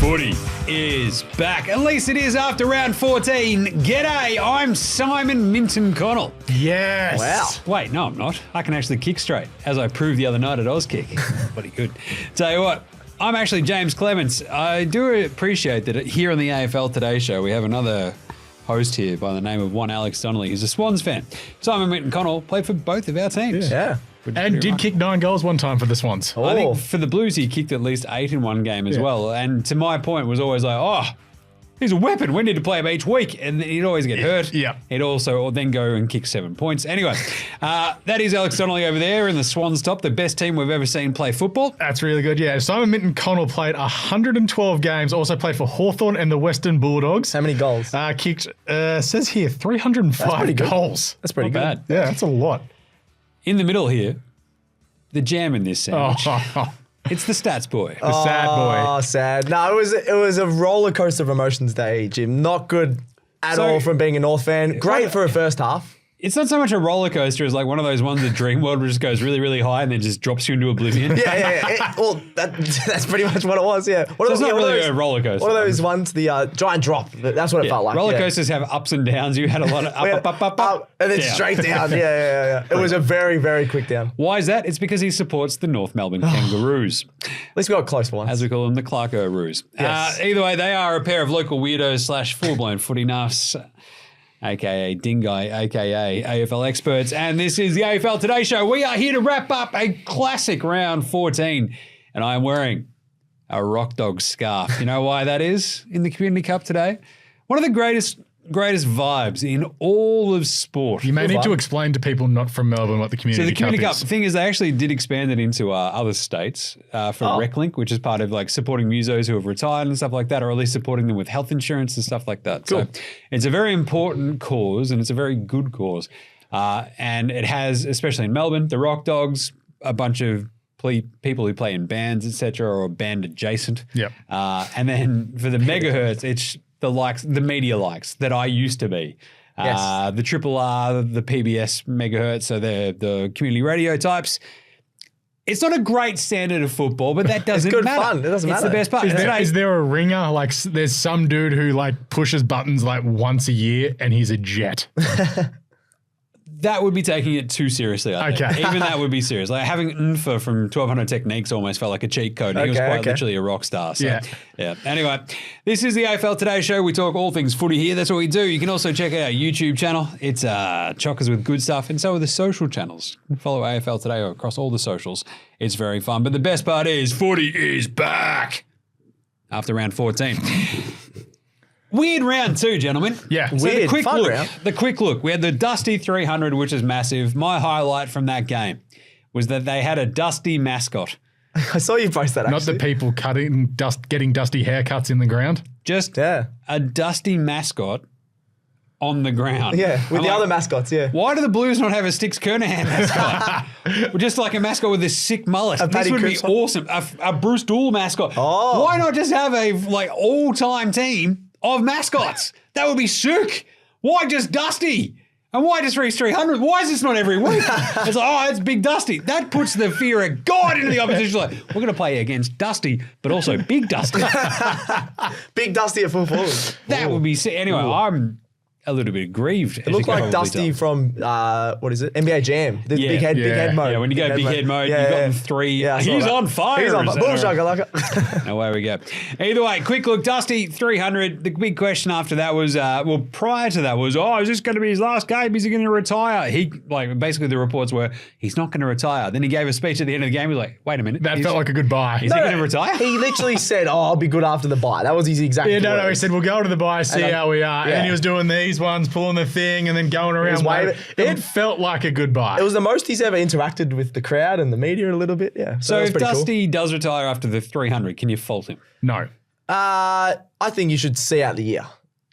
Footy is back. At least it is after round 14. G'day, I'm Simon Minton Connell. Yes. Wow. Wait, no, I'm not. I can actually kick straight, as I proved the other night at Auskick. Bloody good. Tell you what, I'm actually Jaymz Clements. I do appreciate that here on the AFL Today Show, we have another host here by the name of one Alex Donnelly, who's a Swans fan. Simon Minton Connell played for both of our teams. Yeah. And did kick 9 goals one time for the Swans. I think for the Blues, he kicked at least 8 in one game as well. And to my point was always like, oh, he's a weapon. We need to play him each week. And he'd always get hurt. Yeah. He'd also then go and kick 7 points. Anyway, that is Alex Donnelly over there in the Swans top, the best team we've ever seen play football. That's really good, yeah. Simon Minton Connell played 112 games, also played for Hawthorn and the Western Bulldogs. How many goals? Kicked, says here, 305 goals. That's pretty good. Not bad. Yeah, that's a lot. In the middle here, the jam in this sandwich. Oh, It's the stats boy. the sad boy. Oh, sad. No, it was a roller coaster of emotions day, Jim. Not good at all from being a North fan. Great for a first half. It's not so much a roller coaster as like one of those ones that Dreamworld just goes really, really high and then just drops you into oblivion. Yeah. Well, that's pretty much what it was, yeah. So it's not really a roller coaster. What are those ones? The giant drop. That's what it felt like. Roller coasters have ups and downs. You had a lot of up, and then down. straight down. Yeah. It was a very, very quick down. Why is that? It's because he supports the North Melbourne Kangaroos, At least we got close for once. as we call them, the Clarko-roos. Yes. Either way, they are a pair of local weirdos / full-blown footy nuffs, a.k.a. Dingai, a.k.a. AFL experts. And this is the AFL Today Show. We are here to wrap up a classic round 14. And I am wearing a Rock Dog scarf. You know why that is in the Community Cup today? One of the greatest vibes in all of sport. You may need to explain to people not from Melbourne what the Community So the Community Cup is. thing is they actually did expand it into other states for RecLink, which is part of like supporting musos who have retired and stuff like that, or at least supporting them with health insurance and stuff like that. Cool. So it's a very important cause and it's a very good cause. And it has, especially in Melbourne, the Rock Dogs, a bunch of people who play in bands, etc., or band adjacent. Yep. And then for the megahertz, it's the media likes that I used to be. Yes. The Triple R, the PBS megahertz, so the community radio types. It's not a great standard of football, but that doesn't good matter. fun. It doesn't It's matter. the best part. Is there a ringer? Like, there's some dude who like pushes buttons like once a year and he's a jet. That would be taking it too seriously, I think. Okay. Even that would be serious. Like having Nfa from 1200 Techniques almost felt like a cheat code. And he was quite literally a rock star. So, yeah. Anyway, this is the AFL Today Show. We talk all things footy here. That's what we do. You can also check out our YouTube channel. It's chockers with good stuff. And so are the social channels. Follow AFL Today across all the socials. It's very fun. But the best part is footy is back after round 14. Weird round 2, gentlemen. Yeah. So Weird, fun look, round. the quick look. We had the Dusty 300, which is massive. My highlight from that game was that they had a Dusty mascot. I saw you post that, Not actually. the people getting dusty haircuts in the ground. Just Yeah. a Dusty mascot on the ground. Yeah, with I'm the like, other mascots, yeah. Why do the Blues not have a Styx Kernahan mascot? Just like a mascot with a sick mullet. This Paddy would be Cripps. awesome. A Bruce Dool mascot. Oh. Why not just have a all-time team of mascots? That would be sick. Why just Dusty? And why just Reece 300? Why is this not every week? It's like, it's Big Dusty. That puts the fear of God into the opposition. Like, we're going to play against Dusty, but also Big Dusty. Big Dusty at full forward. That would be sick. Anyway, I'm a little bit grieved. It looked like Dusty from, what is it? NBA Jam. The big head mode. Yeah, when you go big head mode, you've got 3. Yeah, I saw He's that. on fire. He's on fire. Boom shakalaka. Away we go. Either way, quick look, Dusty 300. The big question after that was, prior to that was, is this going to be his last game? Is he going to retire? Basically the reports were, he's not going to retire. Then he gave a speech at the end of the game. He was like, wait a minute. That felt like a goodbye. Is he going to retire? He literally said, I'll be good after the bye. That was his exact Yeah, no, he words. said, we'll go to the bye, see how we are. Yeah. And he was doing these ones, pulling the thing, and then going around. It felt like a goodbye. It was the most he's ever interacted with the crowd and the media a little bit, yeah. So that was if pretty Dusty does retire after the 300, can you fault him? No. cool. I think you should see out the year.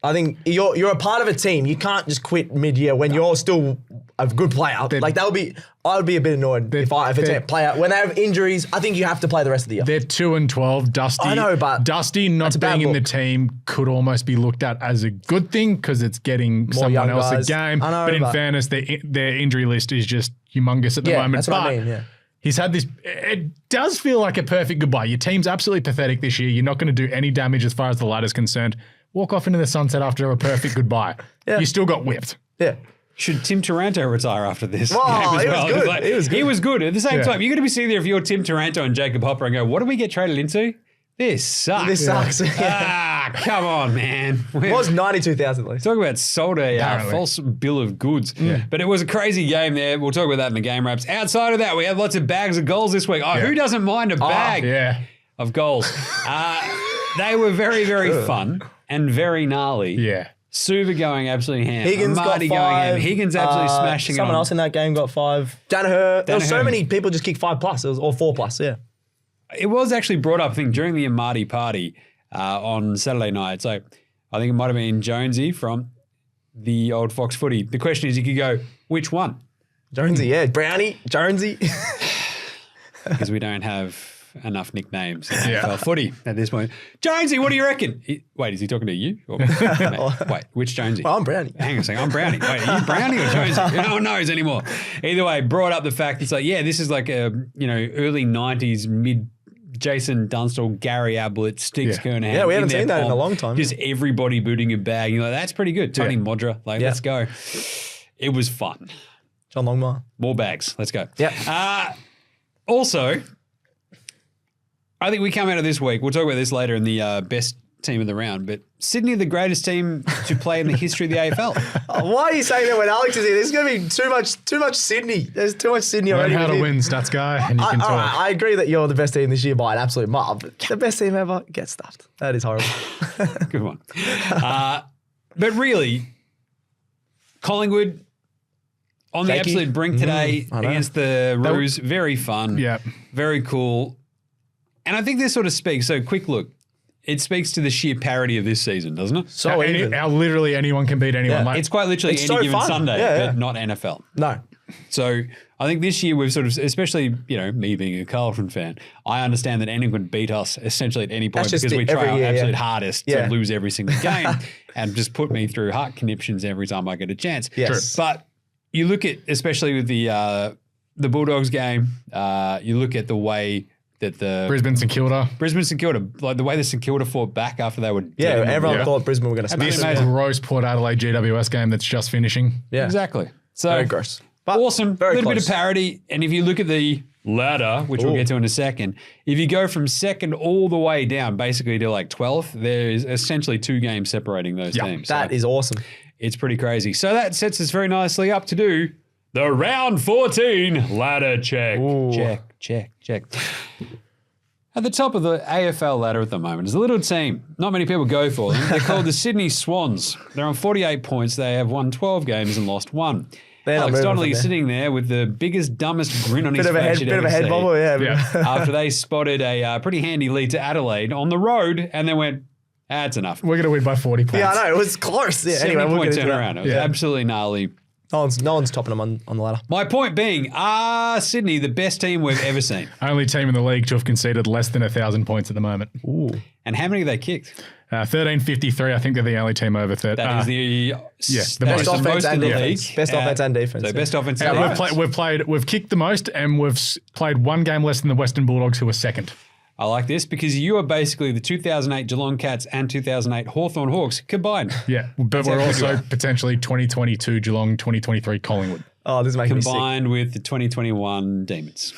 I think you're a part of a team. You can't just quit mid-year when you're still a good player. I would be a bit annoyed if it's a player. When they have injuries, I think you have to play the rest of the year. They're 2-12. Dusty. I know, but Dusty not a bad being in the look. team could almost be looked at as a good thing because it's getting someone young else guys. a game. I know, but in but- fairness, their injury list is just humongous at the moment. That's what but I mean, yeah. He's had this. It does feel like a perfect goodbye. Your team's absolutely pathetic this year. You're not going to do any damage as far as the ladder's concerned. Walk off into the sunset after a perfect goodbye. Yeah. You still got whipped. Yeah. Should Tim Taranto retire after this Wow, game as he well? was good. Like, He was good. He was good. At the same Yeah. time, you're going to be sitting there if you're Tim Taranto and Jacob Hopper and go, what do we get traded into? This sucks. This sucks. Ah, come on, man. It was 92,000 at least. Talk about sold a Apparently. false bill of goods. But it was a crazy game there. We'll talk about that in the game wraps. Outside of that, we had lots of bags of goals this week. Oh, who doesn't mind a bag Yeah. of goals? They were very, very fun and very gnarly. Yeah. Suva going absolutely ham. Higgins Marty got 5. going ham. Higgins absolutely smashing Someone it on. else in that game got 5. Danaher. There was so Danaher. many people just kicked 5+. It was, or 4+, yeah. It was actually brought up, I think, during the Amartey party on Saturday night. So I think it might have been Jonesy from the old Fox Footy. The question is, you could go, which one? Jonesy, yeah. Brownie, Jonesy. Because we don't have enough nicknames in Yeah. AFL Footy at this point. Jonesy, what do you reckon? Wait, is he talking to you? Or, wait, which Jonesy? Well, I'm Brownie. Hang on a second, I'm Brownie. Wait, are you Brownie or Jonesy? No one knows anymore. Either way, brought up the fact it's like, yeah, this is like a early 90s, mid Jason Dunstall, Gary Ablett, Sticks Kernahan. Yeah, we haven't in their seen that in a pomp, long time. Just everybody booting a bag. You're like, that's pretty good. Tony Modra, let's go. It was fun. John Longmire. More bags. Let's go. Yeah. Also, I think we come out of this week, we'll talk about this later in the best team of the round, but Sydney are the greatest team to play in the history of the AFL. Why are you saying that when Alex is here? There's going to be too much Sydney. There's too much Sydney Learn already. how to with you. win, stats guy, and you can All right, talk. I agree that you're the best team this year by an absolute mile, but the best team ever gets stuffed. That is horrible. Good one. But really, Collingwood on the Shaky. absolute brink today I know. against the Roos. Very fun. Yeah. Very cool. And I think this sort of speaks. So quick look. It speaks to the sheer parity of this season, doesn't it? So even. Literally anyone can beat anyone. Yeah. Like, It's quite literally It's any so given fun. Sunday, Yeah. but not NFL. No. So I think this year we've sort of, especially, me being a Carlton fan, I understand that anyone can beat us essentially at any point That's just because we it, try every our year, absolute yeah. hardest Yeah. to lose every single game and just put me through heart conniptions every time I get a chance. Yes. But you look at, especially with the Bulldogs game, you look at the way that the Brisbane, St Kilda. Brisbane St Kilda, like the way the St Kilda fought back after they were Yeah, dead. everyone Yeah. thought Brisbane were going to smash This them. gross Port Adelaide GWS game that's just finishing. Yeah. Exactly. So Very gross. But awesome. very A little close. bit of parity. And if you look at the ladder, which we'll Ooh. get to in a second, if you go from second all the way down, basically to like 12th, there's essentially 2 games separating those teams. That is awesome. It's pretty crazy. So that sets us very nicely up to do the round 14 ladder check. Ooh. Check. At the top of the AFL ladder at the moment is a little team. Not many people go for them. They're called the Sydney Swans. They're on 48 points. They have won 12 games and lost 1. They're not Alex moving Donnelly from there. sitting there with the biggest, dumbest grin on his Bit of a face head, you'd bit of a ever head see. bobble, yeah. Yeah. After they spotted a pretty handy lead to Adelaide on the road and then went, that's enough. We're going to win by 40 points. Yeah, I know. It was close. Yeah, 70 anyway, we'll point get into that. turnaround. It was Yeah. absolutely gnarly. No one's topping them on the ladder. My point being, are Sydney the best team we've ever seen? Only team in the league to have conceded less than 1,000 points at the moment. Ooh. And how many have they kicked? 1353. I think they're the only team over 30. That is the the that's most the Best offense most in and the defense. league. Best offense and defense. So best offense and We've, defense. we've kicked the most, and we've played 1 game less than the Western Bulldogs, who are second. I like this because you are basically the 2008 Geelong Cats and 2008 Hawthorn Hawks combined. Yeah, but how we're good also you are. potentially 2022 Geelong, 2023 Collingwood. Oh, this is making me sick. Combined with the 2021 Demons.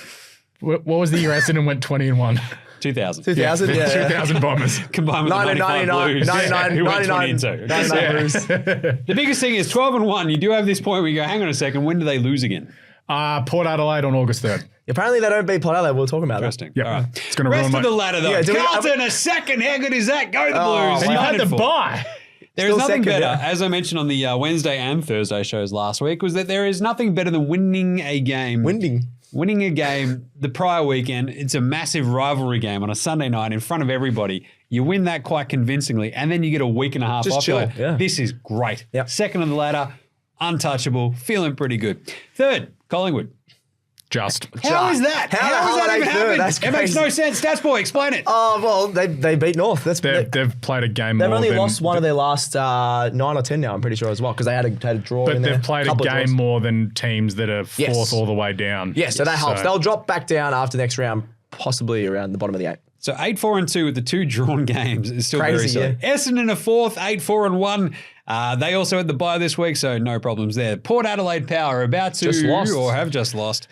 What was the year Essendon went 20-1? 2000. 2000, yeah. 2000 Bombers. Combined with the 95 Blues. 99, who went 99, 22. 99 Blues. The biggest thing is 12-1. You do have this point where you go, hang on a second, when do they lose again? Port Adelaide on August 3rd. Apparently they don't beat Port Adelaide. We'll talk about that. Interesting. Yep. All right. It's going to Rest ruin of the ladder, though. Yeah, do we- Carlton, a second. How good is that? Go the Oh, Blues. And you had the 9-4. bye. There is Still nothing second, better, yeah. as I mentioned on the Wednesday and Thursday shows last week, was that there is nothing better than winning a game. Winning a game the prior weekend. It's a massive rivalry game on a Sunday night in front of everybody. You win that quite convincingly, and then you get a week and a half Just off. chill, You're like, yeah. This is great. Yep. Second on the ladder, untouchable, feeling pretty good. Third, Collingwood. Just. How is that? How is that even happened? It makes no sense. Stats boy, explain it. Oh, well, they beat North. They've played a game They've more only than, lost one of their last 9 or 10 now, I'm pretty sure, as well, because they had a draw But in there. they've played a game more than teams that are fourth all the way down. Yeah, so that helps. They'll drop back down after next round, possibly around the bottom of the 8. So 8-4-2 with the 2 drawn games is still very silly. Yeah. Essendon a 4th, 8-4-1. They also had the bye this week, so no problems there. Port Adelaide Power are about to have just lost.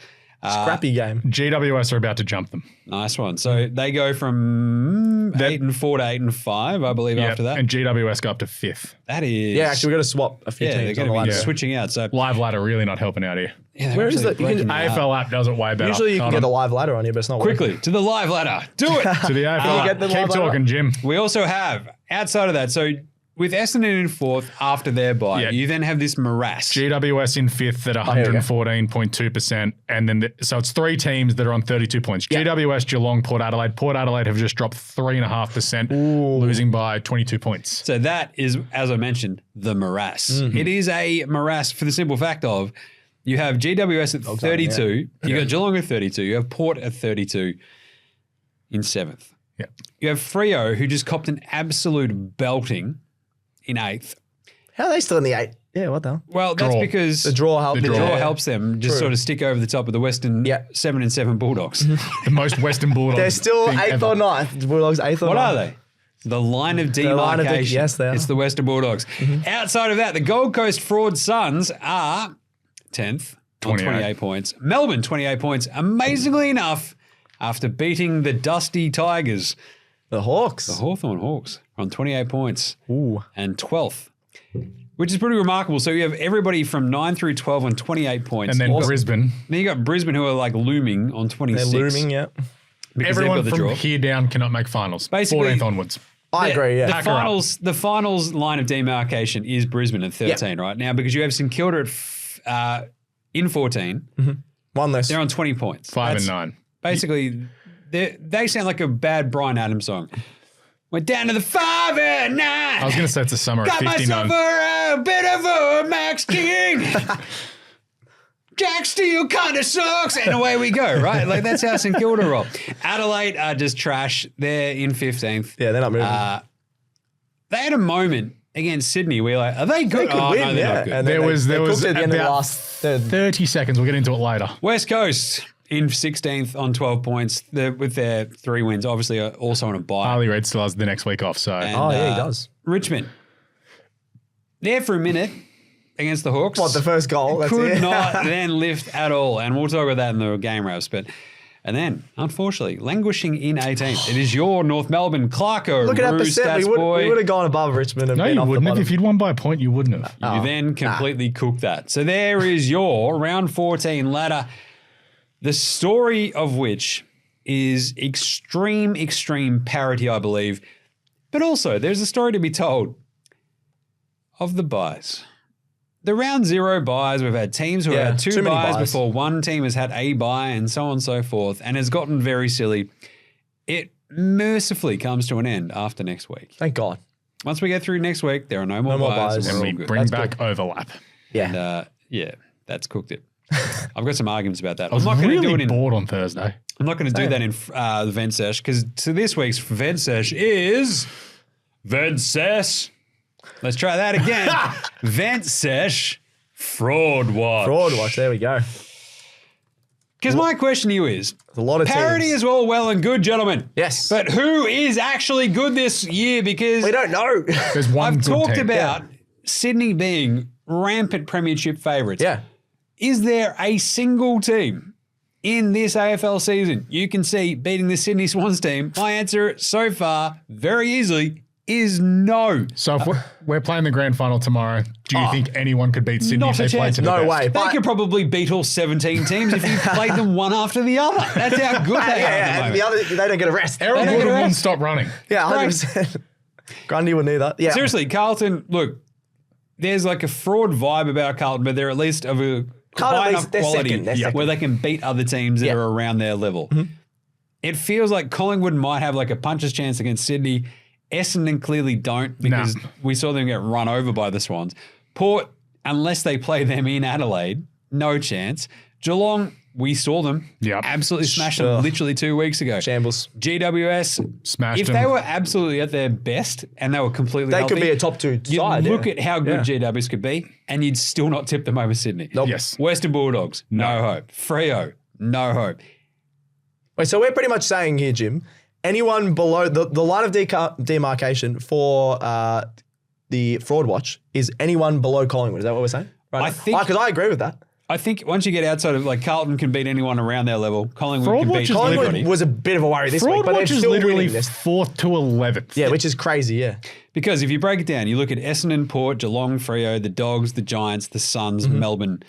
Scrappy game. GWS are about to jump them. Nice one. So they go from 8-4 to 8-5, I believe, after that. And GWS go up to 5th. That is. Yeah, actually, we've got to swap a few teams. They're going to be switching out. So live ladder really not helping out here. yeah, Where is the AFL app does it way better. Usually you can get the live ladder on here, but it's not quickly to the live ladder. Do it. to the AFL app. Keep talking, Jim. We also have outside of that. So with Essendon in 4th after their bye, you then have this morass. GWS in 5th at 114.2%. And then, so it's 3 teams that are on 32 points. GWS, Geelong, Port Adelaide. Port Adelaide have just dropped 3.5%, losing by 22 points. So that is, as I mentioned, the morass. It is a morass for the simple fact of you have GWS at 32, you got Geelong at 32, you have Port at 32 in 7th. Yeah. You have Freo, who just copped an absolute belting in 8th. How are they still in the 8? Yeah, what the hell? Well, that's because the draw helps them just sort of stick over the top of the Western 7-7 Bulldogs. The most Western Bulldogs. They're still 8th or 9th. Bulldogs 8th or 9th. What are they? The line of demarcation. Yes, they are. It's the Western Bulldogs. Outside of that, the Gold Coast Fraud Suns are 10th on 28 points. Melbourne, 28 points. Amazingly enough, after beating the Dusty Tigers. The Hawks. The Hawthorn Hawks on 28 points. Ooh. And 12th, which is pretty remarkable. So you have everybody from 9 through 12 on 28 points. And then Brisbane. Then you got Brisbane who are like looming on 26. They're looming, yeah. Everyone from here down cannot make finals. Basically, 14th onwards. I agree, yeah. The finals line of demarcation is Brisbane at 13 right now because you have St Kilda at in 14. One less. They're on 20 points. 5 and 9. Basically, they sound like a bad Bryan Adams song. Went down to the 5 and 9. I was going to say it's a summer Got of 59. myself a bit of a Max King. Jack Steele kind of sucks. And away we go, right? Like that's how St Kilda roll. Adelaide are just trash. They're in 15th. Yeah, they're not moving. They had a moment against Sydney where like, are they good? They could win, no, they're not good. And there was at the end of the about last 30 seconds. We'll get into it later. West Coast in 16th on 12 points with their 3 wins. Obviously, also on a bye. Harley Red still has the next week off. So, And, he does. Richmond, there for a minute against the Hawks. What, the first goal? That's could it. not then lift at all. And we'll talk about that in the game wraps. And then, unfortunately, languishing in 18th. It is your North Melbourne Clarko. Look at that percent. We would have gone above Richmond. And no, you wouldn't have. If you'd won by a point, you wouldn't have. You then completely cooked that. So there is your round 14 ladder. The story of which is extreme parity, I believe. But also, there's a story to be told of the buys. The round 0 buys, we've had teams who have had 2 buys before one team has had a buy and so on and so forth, and has gotten very silly. It mercifully comes to an end after next week. Thank God. Once we get through next week, there are no more buys. And we bring back overlap. Yeah. And, that's cooked it. I've got some arguments about that. I was I'm not going to really do it in bored on Thursday. I'm not going to do that in the vent sesh because this week's vent sesh is vent sesh. Let's try that again. Vent sesh fraud watch. Fraud watch. There we go. Because my question to you is, a lot of parity teams. is all well and good, gentlemen. Yes. But who is actually good this year? Because we don't know. There's one. I've talked team. about Sydney being rampant premiership favourites. Yeah. Is there a single team in this AFL season you can see beating the Sydney Swans team? My answer so far, very easily, is no. So if we're playing the grand final tomorrow, do you think anyone could beat Sydney Not if they a played chance. to the No best? way. They could probably beat all 17 teams if you played them one after the other. That's how good they are at the and moment. the other, they don't get a rest. Aaron Wood wouldn't stop running. Yeah, 100%. Grundy wouldn't either. Yeah. Seriously, Carlton, look, there's like a fraud vibe about Carlton, but they're at least of a high enough quality where they can beat other teams that are around their level. Mm-hmm. It feels like Collingwood might have like a puncher's chance against Sydney. Essendon clearly don't because we saw them get run over by the Swans. Port, unless they play them in Adelaide, no chance. Geelong, We saw them. Yep. Absolutely smashed them literally 2 weeks ago. Shambles. GWS. Smashed if them. they were absolutely at their best and they were completely They healthy, could be a top 2 you'd side. look at how good GWS could be and you'd still not tip them over Sydney. Nope. Yes. Western Bulldogs, no hope. Freo, no hope. Wait, so we're pretty much saying here, Jim, anyone below the line of demarcation for the fraud watch is anyone below Collingwood. Is that what we're saying? Right. I think- because I agree with that. I think once you get outside of, like, Carlton can beat anyone around their level. Collingwood Fraud can watch beat is anybody. Collingwood was a bit of a worry this week, Fraud but they're watch is still literally winning this. 4th to 11th. Yeah, which is crazy, yeah. Because if you break it down, you look at Essendon, Port, Geelong, Freo, the Dogs, the Giants, the Suns, Melbourne.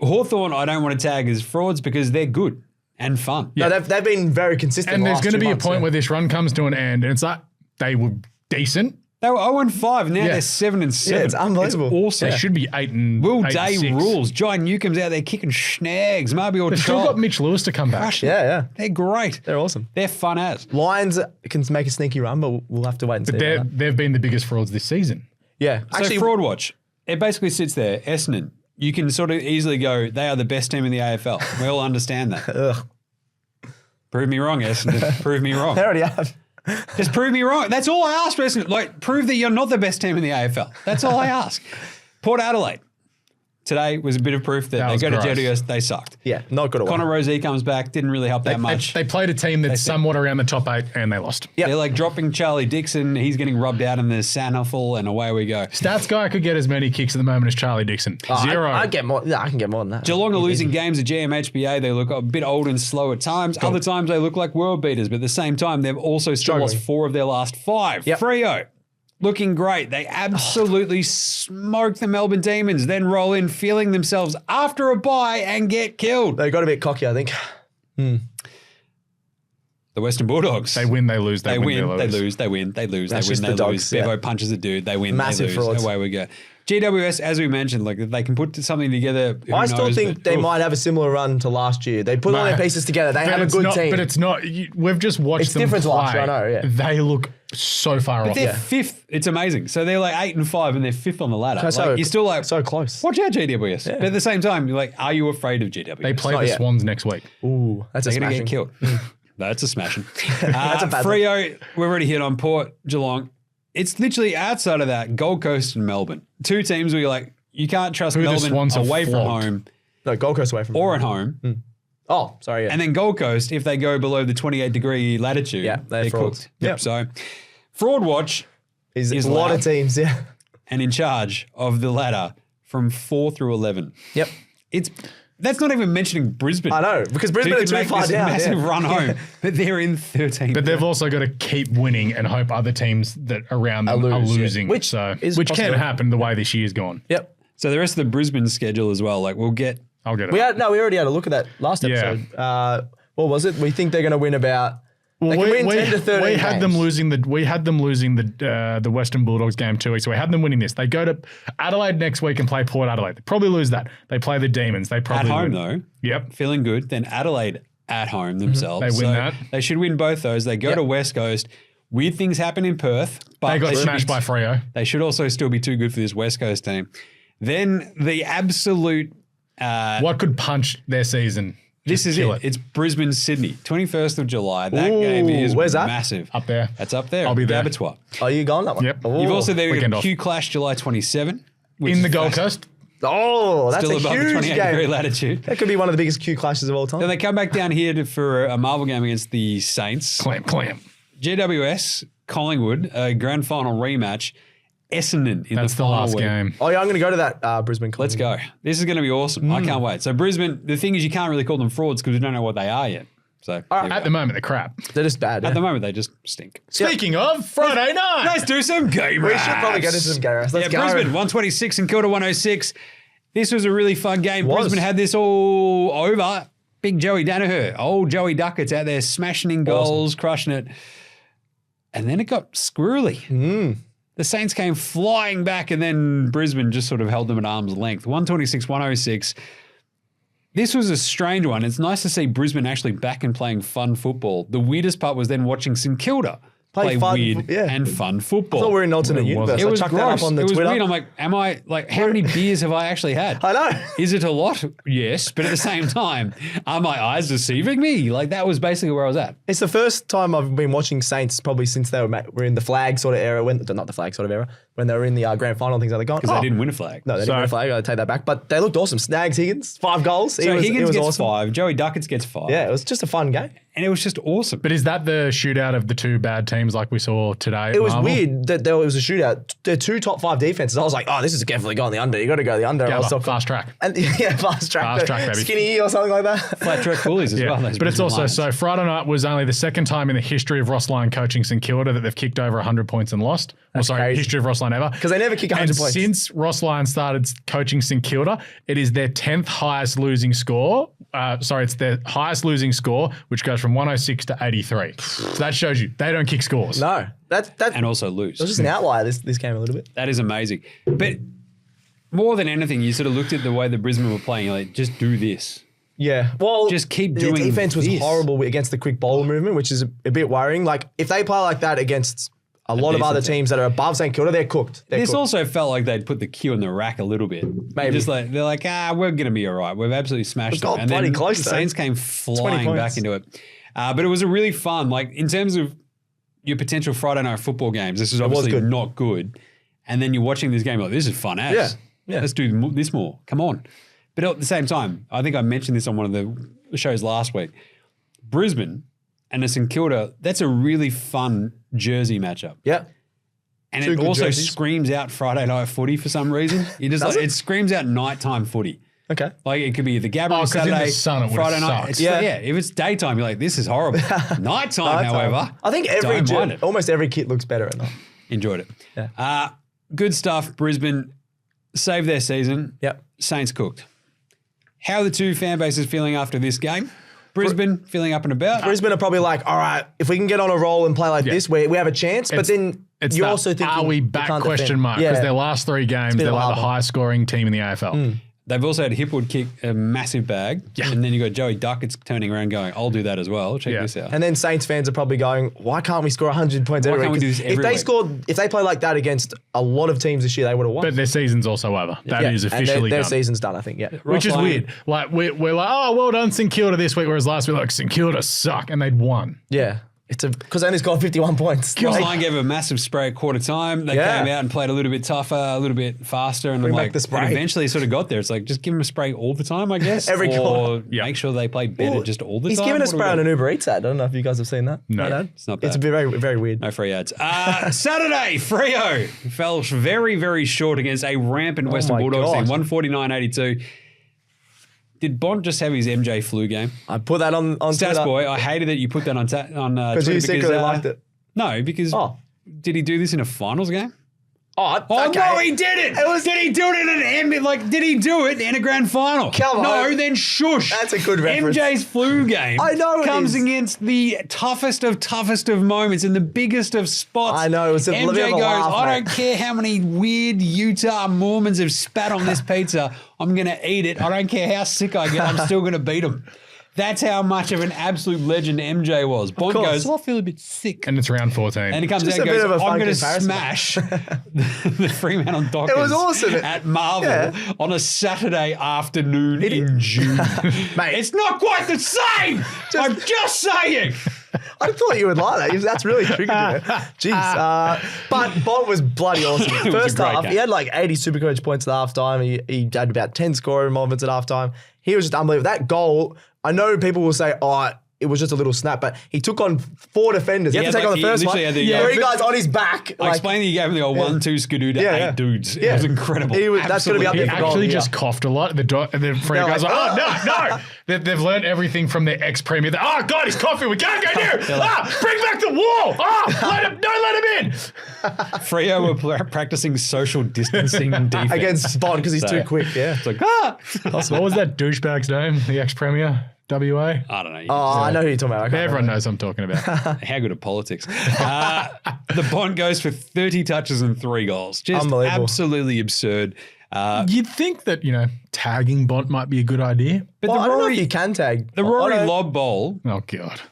Hawthorn, I don't want to tag as frauds because they're good and fun. No, they've been very consistent. And the there's last going to 2 be a months, point where this run comes to an end and it's like they were decent. They were 0-5, and now Yeah. they're 7-7. Yeah, it's unbelievable. It's awesome. They should be 8 and Will 8 Day and 6. rules. Jai Newcomb's out there kicking snags. Marby or They've still got Mitch Lewis to come back. Crushing it. Yeah. They're great. They're awesome. They're fun as. Lions can make a sneaky run, but we'll have to wait and see. about that. They've been the biggest frauds this season. Yeah. So Fraud Watch, it basically sits there. Essendon, you can sort of easily go, they are the best team in the AFL. We all understand that. Ugh. Prove me wrong, Essendon. Prove me wrong. They already have. Just prove me wrong. That's all I ask, Essendon. Like, prove that you're not the best team in the AFL. That's all I ask. Port Adelaide. Today was a bit of proof that they was go gross. to GWS, they sucked. Yeah, not good at Connor Rozee comes back, didn't really help that much. They played a team that's somewhat around the top 8 and they lost. Yep. They're like dropping Charlie Dixon. He's getting rubbed out in the Sandhuffle, and away we go. Stats guy could get as many kicks at the moment as Charlie Dixon. 0. I get more. Yeah, I can get more than that. Geelong are losing games at GMHBA. They look a bit old and slow at times. Other times they look like world beaters, but at the same time, they've also still lost 4 of their last 5. Yep. Freo, looking great. They absolutely smoke the Melbourne Demons, then roll in feeling themselves after a bye and get killed. They got a bit cocky, I think. The Western Bulldogs. They win, they lose, They win, they lose, they win, they lose, That's they win, just they the lose. Dogs, yeah. Bevo punches a dude, they win, Massive they lose. frauds. Away we go. GWS, as we mentioned, like if they can put something together. Who I still knows, think but- they Oof. might have a similar run to last year. They put all their pieces together. They have a good team. But it's not. We've just watched It's them different to play. last year, I know, yeah. They look so far off. They're 5th. It's amazing. So they're like 8 and 5, and they're 5th on the ladder. So- Like, you're still like, so close. watch out, GWS. But at the same time, you're like, are you afraid of GWS? They play not the yet. Swans next week. Ooh, that's a They're going to smashing. get killed. That's a smashing. That's a bad Freo, we've already hit on Port, Geelong. It's literally outside of that, Gold Coast and Melbourne. 2 teams where you're like, you can't trust Who the Melbourne Swans have away from flogged. home No, Gold Coast away from or at home. Oh, sorry. Yeah. And then Gold Coast, if they go below the 28-degree latitude, Yeah, they're frauds. cooked. Yep. So, Fraud Watch is is a lot loud. of teams. Yeah. and in charge of the ladder from 4 through 11. Yep. That's not even mentioning Brisbane. I know because Brisbane Who are could too make far this down. massive yeah. run home, but they're in 13. But they've also got to keep winning and hope other teams that around them are lose, yeah. losing. Which is which possible. can happen the way this year's gone. Yep. So the rest of the Brisbane schedule as well, like we'll get. I'll get it. We already had a look at that last Yeah. episode. What was it? We think they're going to win about. They can win 10 to 13 we had them games. losing the Western Bulldogs game 2 weeks. So we had them winning this. They go to Adelaide next week and play Port Adelaide. They probably lose that. They play the Demons. They At probably home, win. though, Yep. feeling good. Then Adelaide at home themselves. They win So that. They should win both those. They go Yep. to West Coast. Weird things happen in Perth, but They got should smashed be- by Freo. They should also still be too good for this West Coast team. Then the absolute. What could punch their season? This Just is kill it. It's Brisbane, Sydney, 21st of July. That Ooh, game is where's that? massive. Up there. That's up there. I'll be there. The Abattoir. Are you going that one? Yep. Ooh. You've also there Weekend got off. Q Clash July 27. which In is the Gold fascinating. Coast. Oh, that's Still a above the huge 28-degree game. latitude. That could be one of the biggest Q clashes of all time. Then they come back down here for a Marvel game against the Saints. Clam. GWS, Collingwood, a grand final rematch. Essendon in That's the the final last week. game. Oh yeah, I'm going to go to that Brisbane. Let's go. This is going to be awesome. I can't wait. So Brisbane, the thing is you can't really call them frauds because we don't know what they are yet. So there you At go. the moment, they're crap. They're just bad. At yeah. the moment, they just stink. Speaking of, Friday night. Let's do some game We should probably get into some game raps. Let's go. Brisbane 126 and Kilda 106. This was a really fun game. Was. Brisbane had this all over. Big Joey Danaher, old Joey Duckett's out there smashing in goals, crushing it. And then it got squirrely. The Saints came flying back and then Brisbane just sort of held them at arm's length. 126-106. This was a strange one. It's nice to see Brisbane actually back and playing fun football. The weirdest part was then watching St Kilda play fun, weird and fun football. I thought we were in an alternate universe. It was chucked gross. that up on the it was Twitter. weird. I'm like, how many beers have I actually had? I know. Is it a lot? Yes. But at the same time, are my eyes deceiving me? Like, that was basically where I was at. It's the first time I've been watching Saints probably since they were in the flag sort of era, not the flag sort of era, when they were in the grand final and things like that. Because they didn't win a flag. No, they didn't win a flag. I take that back. But they looked awesome. Snags Higgins, 5 goals. So Higgins gets awesome. 5. Joey Duckets gets 5. Yeah, it was just a fun game. And it was just awesome. But is that the shootout of the two bad teams like we saw today? It was weird that there was a shootout. They're 2 top 5 defenses. I was like, this is definitely going the under. You got to go the under. Fast track. And fast track. Fast track, baby. Skinny or something like that. Flat track bullies as well. But it's also, so Friday night was only the second time in the history of Ross Lyon coaching St Kilda that they've kicked over 100 points and lost. Crazy. History of Ross Lyon ever. Because they never kick 100 points. Since Ross Lyon started coaching St Kilda, it is their 10th highest losing score. It's their highest losing score, which goes from 106 to 83. So that shows you they don't kick scores. No. And also lose. It was just an outlier this game a little bit. That is amazing. But more than anything, you sort of looked at the way the Brisbane were playing. You're like, just do this. Yeah. Well, just keep doing the defense was this. horrible against the quick bowler movement, which is a bit worrying. Like, if they play like that against a lot of other teams that are above St Kilda, they're cooked. This also felt like they'd put the cue in the rack a little bit. Maybe. Just like, they're like, we're going to be all right. We've absolutely smashed them. And then close, the Saints came flying back into it. But it was a really fun, like, in terms of your potential Friday night football games, this is obviously not good. And then you're watching this game like, this is fun as. Yeah. Let's do this more. Come on. But at the same time, I think I mentioned this on one of the shows last week. Brisbane and the St Kilda, that's a really fun jersey matchup. Yeah. And it also screams out Friday night footy for some reason. You just it screams out nighttime footy. Okay. Like it could be the Gabba Saturday, in the sun, it Friday night. If it's daytime, you're like, this is horrible. Nighttime, however, I think almost every kit looks better at night. Enjoyed it. Yeah. Good stuff. Brisbane saved their season. Yep. Saints cooked. How are the two fan bases feeling after this game? Brisbane feeling up and about. Brisbane are probably like, all right, if we can get on a roll and play like this, we have a chance. But then you're also thinking, are we back question mark? Because their last 3 games, they're like the highest scoring team in the AFL. They've also had Hipwood kick a massive bag. Yeah. And then you got Joey Duckets turning around going, I'll do that as well. Check this out. And then Saints fans are probably going, why can't we score 100 points every week? Why can't we do this every week? If they play like that against a lot of teams this year, they would have won. But their season's also over. That is officially their done. season's done, I think, Which is weird. Like, we're like, oh, well done, St Kilda this week, whereas last week, like, St Kilda suck, and they'd won. Yeah. Because they only scored 51 points. Ross Lyon gave a massive spray at quarter time. They came out and played a little bit tougher, a little bit faster. And eventually sort of got there. It's like, just give them a spray all the time, I guess. Every quarter. Make sure they play better just all the time. He's given a spray on an Uber Eats ad. I don't know if you guys have seen that. No. It's not bad. It's very, very weird. No free ads. Saturday, Freo fell very, very short against a rampant Western Bulldogs team, 149-82. Did Bont just have his MJ flu game? I put that on Stats Twitter. Boy, I hated that you put that on Twitter. Because you secretly liked it. No, because did he do this in a finals game? Okay. No, he didn't. Did he do it in an did he do it in a grand final? Come on. No, then shush. That's a good reference. MJ's flu game comes against the toughest of moments in the biggest of spots. I know. It was a MJ bit of a goes, laugh, I mate. don't care how many weird Utah Mormons have spat on this pizza. I'm going to eat it. I don't care how sick I get. I'm still going to beat them. That's how much of an absolute legend MJ was. Bond goes, I feel a bit sick. And it's round 14. And he comes out and goes, I'm going to smash the Fremantle Dockers It was awesome. at Marvel on a Saturday afternoon in June. Mate, it's not quite the same. I'm just saying. I thought you would like that. That's really tricky. Jeez. But Bont was bloody awesome. First half, he had like 80 Supercoach points at halftime. He had about 10 scoring moments at halftime. He was just unbelievable. That goal, I know people will say, it was just a little snap, but he took on 4 defenders. He had to take on the first one. 3 guys on his back. I explained that he gave him the old 1-2 skidoo to 8 dudes. It was incredible. That's going to be up there for goal. He actually just coughed a lot. The Freo guys were like, no. They've learned everything from their ex-premier. God, he's coughing. We can't go near. Bring back the wall. Don't let him in. Freo were practicing social distancing defense. Against Bond because he's too quick, It's like, What was that douchebag's name? The ex-premier? WA? I don't know. I know who you're talking about. Everyone knows what I'm talking about. How good at politics. The Bond goes for 30 touches and 3 goals. Just absolutely absurd. You'd think that, tagging Bont might be a good idea. But I don't know if you can tag. The Rory lob bowl. Oh, God.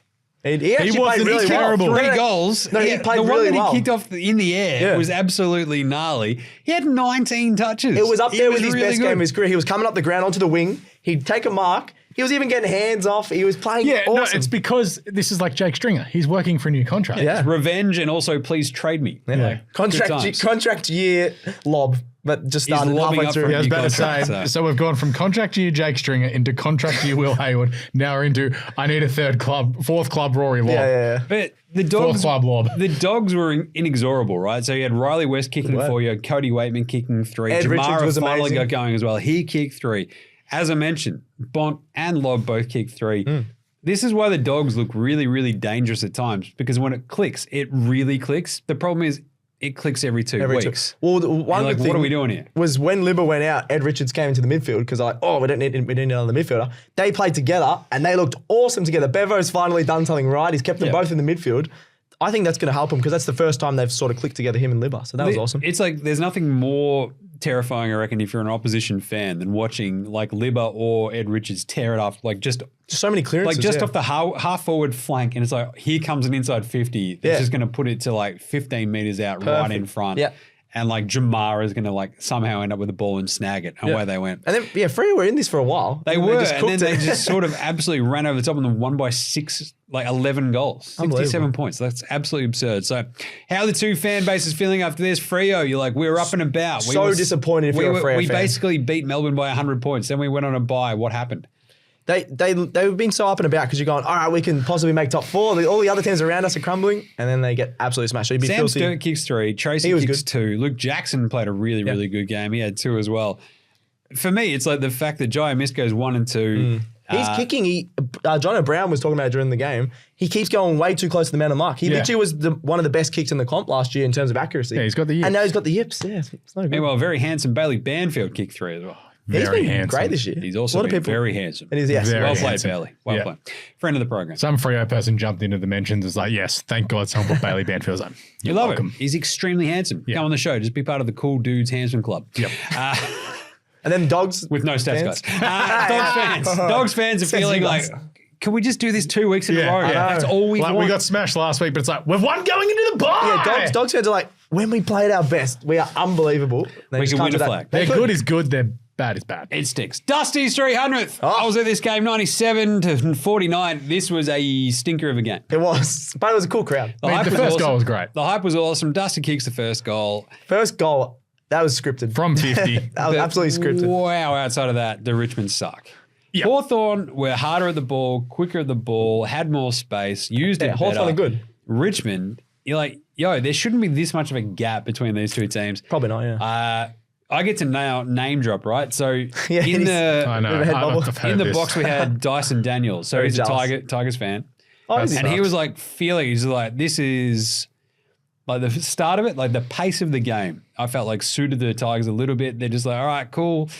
He actually played wasn't really terrible. well. 3 goals. No, he played the one really that well. he kicked off in the air was absolutely gnarly. He had 19 touches. It was up there with his really best game of his career. He was coming up the ground onto the wing. He'd take a mark. He was even getting hands off. He was playing awesome. No, it's because this is like Jake Stringer. He's working for a new contract. Yeah. Revenge and also please trade me. Like, Contract year lob, but just started lobbing halfway up through. from I was about to say, Contract, so we've gone from contract year Jake Stringer into contract year Will Hayward. Now we're into I need a fourth club Rory Lobb. Yeah. But the Dogs, Fourth club lob. the Dogs were inexorable, right? So you had Riley West kicking 4, you had Cody Waitman kicking 3. Ed Richards Jamara was finally amazing. got going as well. He kicked 3. As I mentioned, Bont and Lobb both kicked 3. This is why the Dogs look really, really dangerous at times, because when it clicks, it really clicks. The problem is it clicks every 2 weeks. Well, the one You're like, good thing what are we doing here? was when Libba went out, Ed Richards came into the midfield because we need another midfielder. They played together and they looked awesome together. Bevo's finally done something right. He's kept them both in the midfield. I think that's going to help him because that's the first time they've sort of clicked together, him and Libba. So that was awesome. It's like there's nothing more terrifying, I reckon, if you're an opposition fan than watching like Libba or Ed Richards tear it up, like just so many clearances. like just off the half forward flank, and it's like here comes an inside 50 that's just going to put it to like 15 meters out right in front. Yeah. And like Jamara is going to like somehow end up with the ball and snag it, and away they went. And then, Freo were in this for a while. They were, just and cooked then it. they just sort of absolutely ran over the top and then won by 11 goals, 67 points. That's absolutely absurd. So, how are the two fan bases feeling after this? Freo, you're like, we're up and about. So disappointed if you're a Freo We fan. basically beat Melbourne by 100 points. Then we went on a bye. What happened? They were being so up and about because you're going, all right, we can possibly make top 4. All the other teams around us are crumbling, and then they get absolutely smashed. So you'd be Sam filthy. Sturt kicks 3. Tracy was kicks good. 2. Luke Jackson played a really, really good game. He had 2 as well. For me, it's like the fact that Jaymz goes 1 and 2. He's kicking. John O'Brien was talking about it during the game. He keeps going way too close to the man of the mark. He literally was one of the best kicks in the comp last year in terms of accuracy. Yeah, he's got the yips. And now he's got the yips. Yeah, it's no good. Meanwhile, very handsome Bailey Banfield kicked 3 as well. He's Very been handsome. great this year. He's also a lot of been people. very handsome. And he's Very Well played, handsome. Bailey. Well played. Friend of the program. Some Freo person jumped into the mentions and was like, yes, thank God someone put Bailey Banfield's on. You love him. He's extremely handsome. Come on the show. Just be part of the Cool Dudes Handsome Club. Yep. And then Dogs. With no stats, Fans? guys. Dogs fans. Dogs fans are feeling like, can we just do this 2 weeks in a row? That's all we Like want. we got smashed last week, but it's like, we've won going into the bye. Yeah, Dogs fans are like, when we played our best, we are unbelievable. They We just can can't win do a that. flag. Their good is good, their bad is bad. It sticks. Dusty's 300th. I was at this game, 97 to 49. This was a stinker of a game. It was. But it was a cool crowd. The hype the was first awesome. goal was great. The hype was awesome. Dusty kicks the first goal. First goal, that was scripted. From 50. That was absolutely scripted. Wow, outside of that, the Richmond suck. Yep. Hawthorn were harder at the ball, quicker at the ball, had more space, used it better. Hawthorn are good. Richmond, you're like, yo, there shouldn't be this much of a gap between these two teams. Probably not, yeah. I get to now name drop, right? So Yeah, in I know. Head bubble. I've heard the this. box we had Dyson Daniels. So Very he's a jealous. Tigers fan. Oh, is he? And he was like he's like, this is like the start of it, like the pace of the game. I felt like suited the Tigers a little bit. They're just like, all right, cool.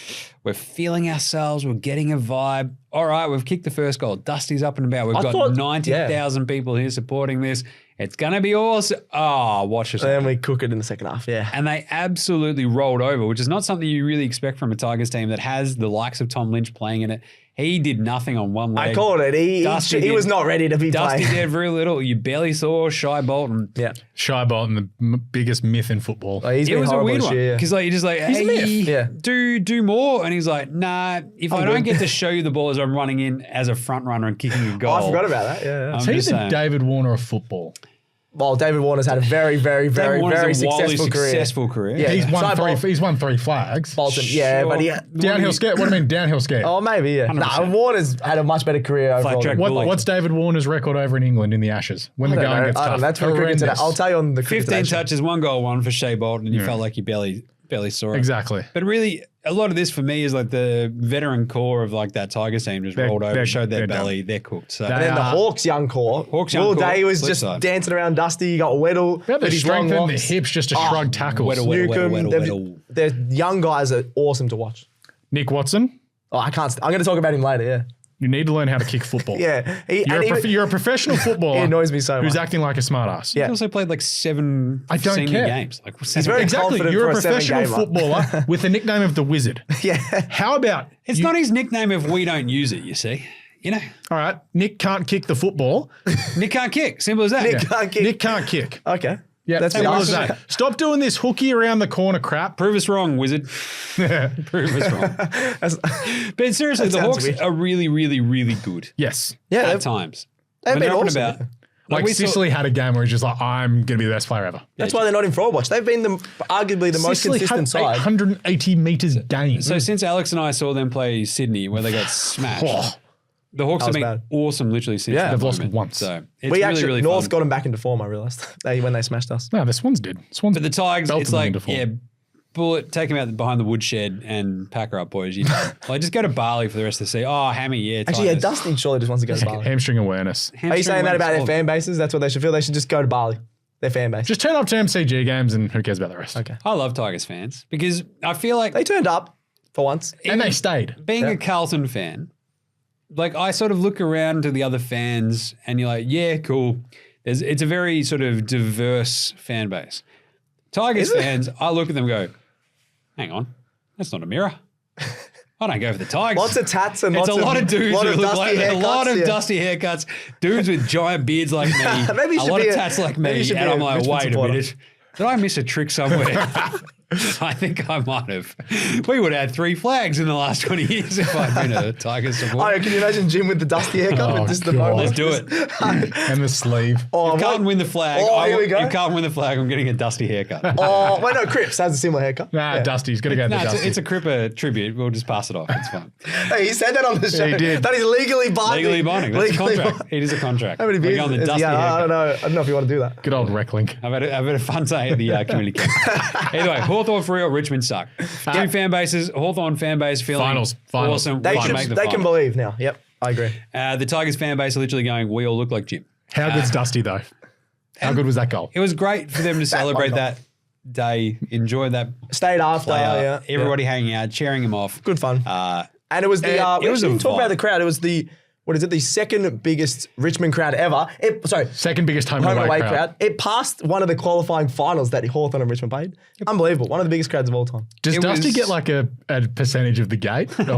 We're feeling ourselves. We're getting a vibe. All right, we've kicked the first goal. Dusty's up and about. We've got 90,000 people here supporting this. It's going to be awesome. Oh, watch this. And then we cook it in the second half, yeah. And they absolutely rolled over, which is not something you really expect from a Tigers team that has the likes of Tom Lynch playing in it. He did nothing on one leg. I called it. He was not ready to be Dusty playing. did very little. You barely saw Shy Bolton. Yeah. Shy Bolton, the biggest myth in football. Like, he's It been was a horrible weird this one year, yeah. because like you're just like, He's a myth. hey, Yeah. do more, and he's like, nah. If I don't good. get to show you the ball as I'm running in as a front runner and kicking a goal, I forgot about that, yeah. I'm So he's just the saying. David Warner of football. Well, David Warner's had a very, very, very, Warner's very a wildly successful career. successful career. Yeah. He's won Shy three. Bolton. He's won 3 flags. Bolton, yeah, Sure. but he... Downhill skate. What do you mean downhill skate? Oh, maybe, yeah. 100%. Nah, Warner's had a much better career overall. track than- bully. What's David Warner's record over in England in the Ashes when the I don't going know. gets I don't tough? know. That's for cricket today. Horrendous. I'll tell you on the cricket 15 today show. touches, 1 goal, 1 for Shea Bolton, and you felt like you barely saw it. Exactly. But really, a lot of this for me is like the veteran core of like that Tigers team just rolled over, showed their they're belly, they're cooked. So And then the Hawks young core. Hawks young Will core, Day was flip just side. dancing around Dusty. You got Weddle. They have the with his long strength and the locks. hips just to shrug tackles. Newcomb. Their young guys are awesome to watch. Nick Watson, Oh, I can't. I'm going to talk about him later. Yeah. you need to learn how to kick football. Yeah. You're a professional footballer. He annoys me so Who's much. acting like a smartass. Yeah. He also played like 7 I don't senior care. games. Like He's very Exactly. confident You're for a a professional seven-gamer. footballer with the nickname of the Wizard. Yeah. How about It's not his nickname if we don't use it, you see. you know. All right. Nick can't kick the football. Nick can't kick. Simple as that. Nick can't kick. Okay. Yeah, that's simple as that. Stop doing this hooky around the corner crap. Prove us wrong, wizard. Prove us wrong. But seriously, the Hawks are really, really, really good. Yes. Yeah. At times. They've been awesome. About, like Sicily had a game where he's just like, I'm going to be the best player ever. That's why they're not in fraud watch. They've been arguably the most consistent side. 180 metres game. So since Alex and I saw them play Sydney where they got smashed, the Hawks have been awesome literally since they've lost once. So it's really North fun. got them back into form, I realised, when they smashed us. No, the Swans did. But the Tigers, it's like, Bullet, take him out behind the woodshed and pack her up, boys. You know, like just go to Bali for the rest of the season. Oh, Hammy, yeah. Actually, Dustin surely just wants to go to Bali. Hamstring awareness. Are you saying that about their fan bases? That's what they should feel. They should just go to Bali. Their fan base. Just turn up to MCG games and who cares about the rest? Okay. I love Tigers fans because I feel like they turned up for once and they stayed. Being a Carlton fan, like I sort of look around to the other fans and you're like, yeah, cool. It's a very sort of diverse fan base. Tigers fans, I look at them and go, hang on, that's not a mirror. I don't go for the Tigers. Lots of tats and it's lots a lot of dudes who look like haircuts, a lot of dusty haircuts, dudes with giant beards like me, maybe a lot of tats like me, and I'm like, wait a minute. Did I miss a trick somewhere? I think I might have. We would have had 3 flags in the last 20 years if I'd been a Tigers supporter. Oh, can you imagine Jim with the dusty haircut with just the mohawk? Let's do it. And the sleeve. If Carlton win the flag, here we go. If Carlton win the flag, I'm getting a dusty haircut. Oh, wait, no, Cripps has a similar haircut. Nah, Dusty's got to go to Dusty. It's a Cripper tribute. We'll just pass it off. It's fine. Hey, he said that on the show. He did. That is legally binding. Legally binding. That's a contract. It is a contract. How many beers? On the dusty haircut. I don't know if you want to do that. Good old Recklink. I've had a fun day at the community camp. Either way, Hawthorn for real, Richmond suck. Two fan bases, Hawthorn fan base feeling finals. awesome. They can believe now. Yep, I agree. The Tigers fan base are literally going, we all look like Jim. How good's Dusty though? How good was that goal? It was great for them to celebrate that day, enjoy that. Stayed after, yeah. Everybody hanging out, cheering him off. Good fun. And it was the, we didn't talk about the crowd. It was the, what is it, the second biggest Richmond crowd ever. Second biggest home and away crowd. It passed one of the qualifying finals that Hawthorn and Richmond played. Unbelievable. One of the biggest crowds of all time. Does Dusty get like a percentage of the gate? Because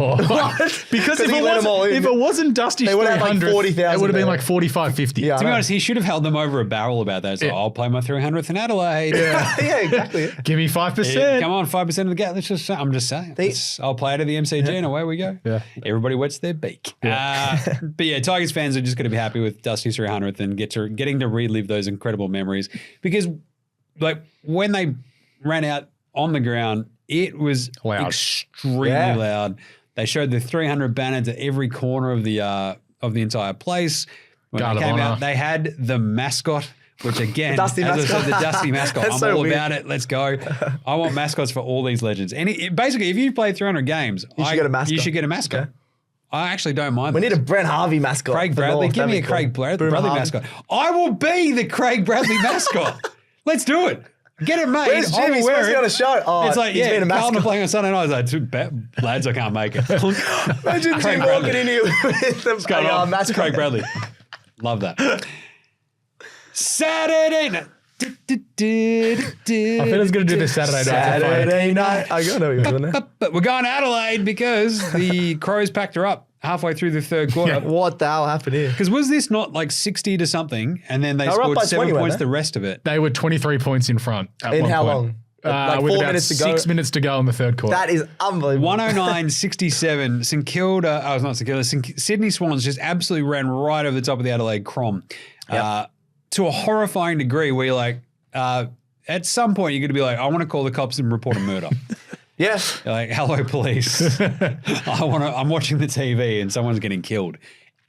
if it wasn't Dusty's 300, like 40,000. It would have been like 45, 50. Yeah, to be honest, he should have held them over a barrel about that. So I'll play my 300th in Adelaide. Yeah, exactly. Give me 5%. Yeah, come on, 5% of the gate. I'm just saying. I'll play it at the MCG and away we go. Yeah. Everybody wets their beak. Yeah. But yeah, Tigers fans are just going to be happy with Dusty's 300th and getting to relive those incredible memories because, like, when they ran out on the ground, it was extremely loud. They showed the 300 banner to every corner of the entire place. When they came out, they had the mascot. Which again, as I said, the Dusty mascot. I'm all about it. Let's go. I want mascots for all these legends. And basically, if you play 300 games, you should get a mascot. Okay. I actually don't mind. We need a Brent Harvey mascot. Craig Bradley. Give me a Craig Bradley mascot. I will be the Craig Bradley mascot. Let's do it. Get it made. Where's Jim? He's supposed to be on a show. Oh, it's like, Carlton playing on Sunday night. I was like, lads, I can't make it. Imagine Jim walking in here with the mascot. It's Craig Bradley. Love that. Saturday night. I think I was going to do this Saturday night. I don't know what you're doing there. But we're going to Adelaide because the Crows packed her up halfway through the third quarter. Yeah, what the hell happened here? Because was this not like 60 to something and then they scored 7 points the rest of it? They were 23 points in front at in one how point. Long? Like 4 minutes to go. 6 minutes to go in the third quarter. That is unbelievable. 109-67. St Kilda, not St Kilda, Sydney Swans just absolutely ran right over the top of the Adelaide Crom. Yep. To a horrifying degree where you're like, at some point you're going to be like, I want to call the cops and report a murder. Yeah. You're like, hello, police. I'm watching the TV and someone's getting killed.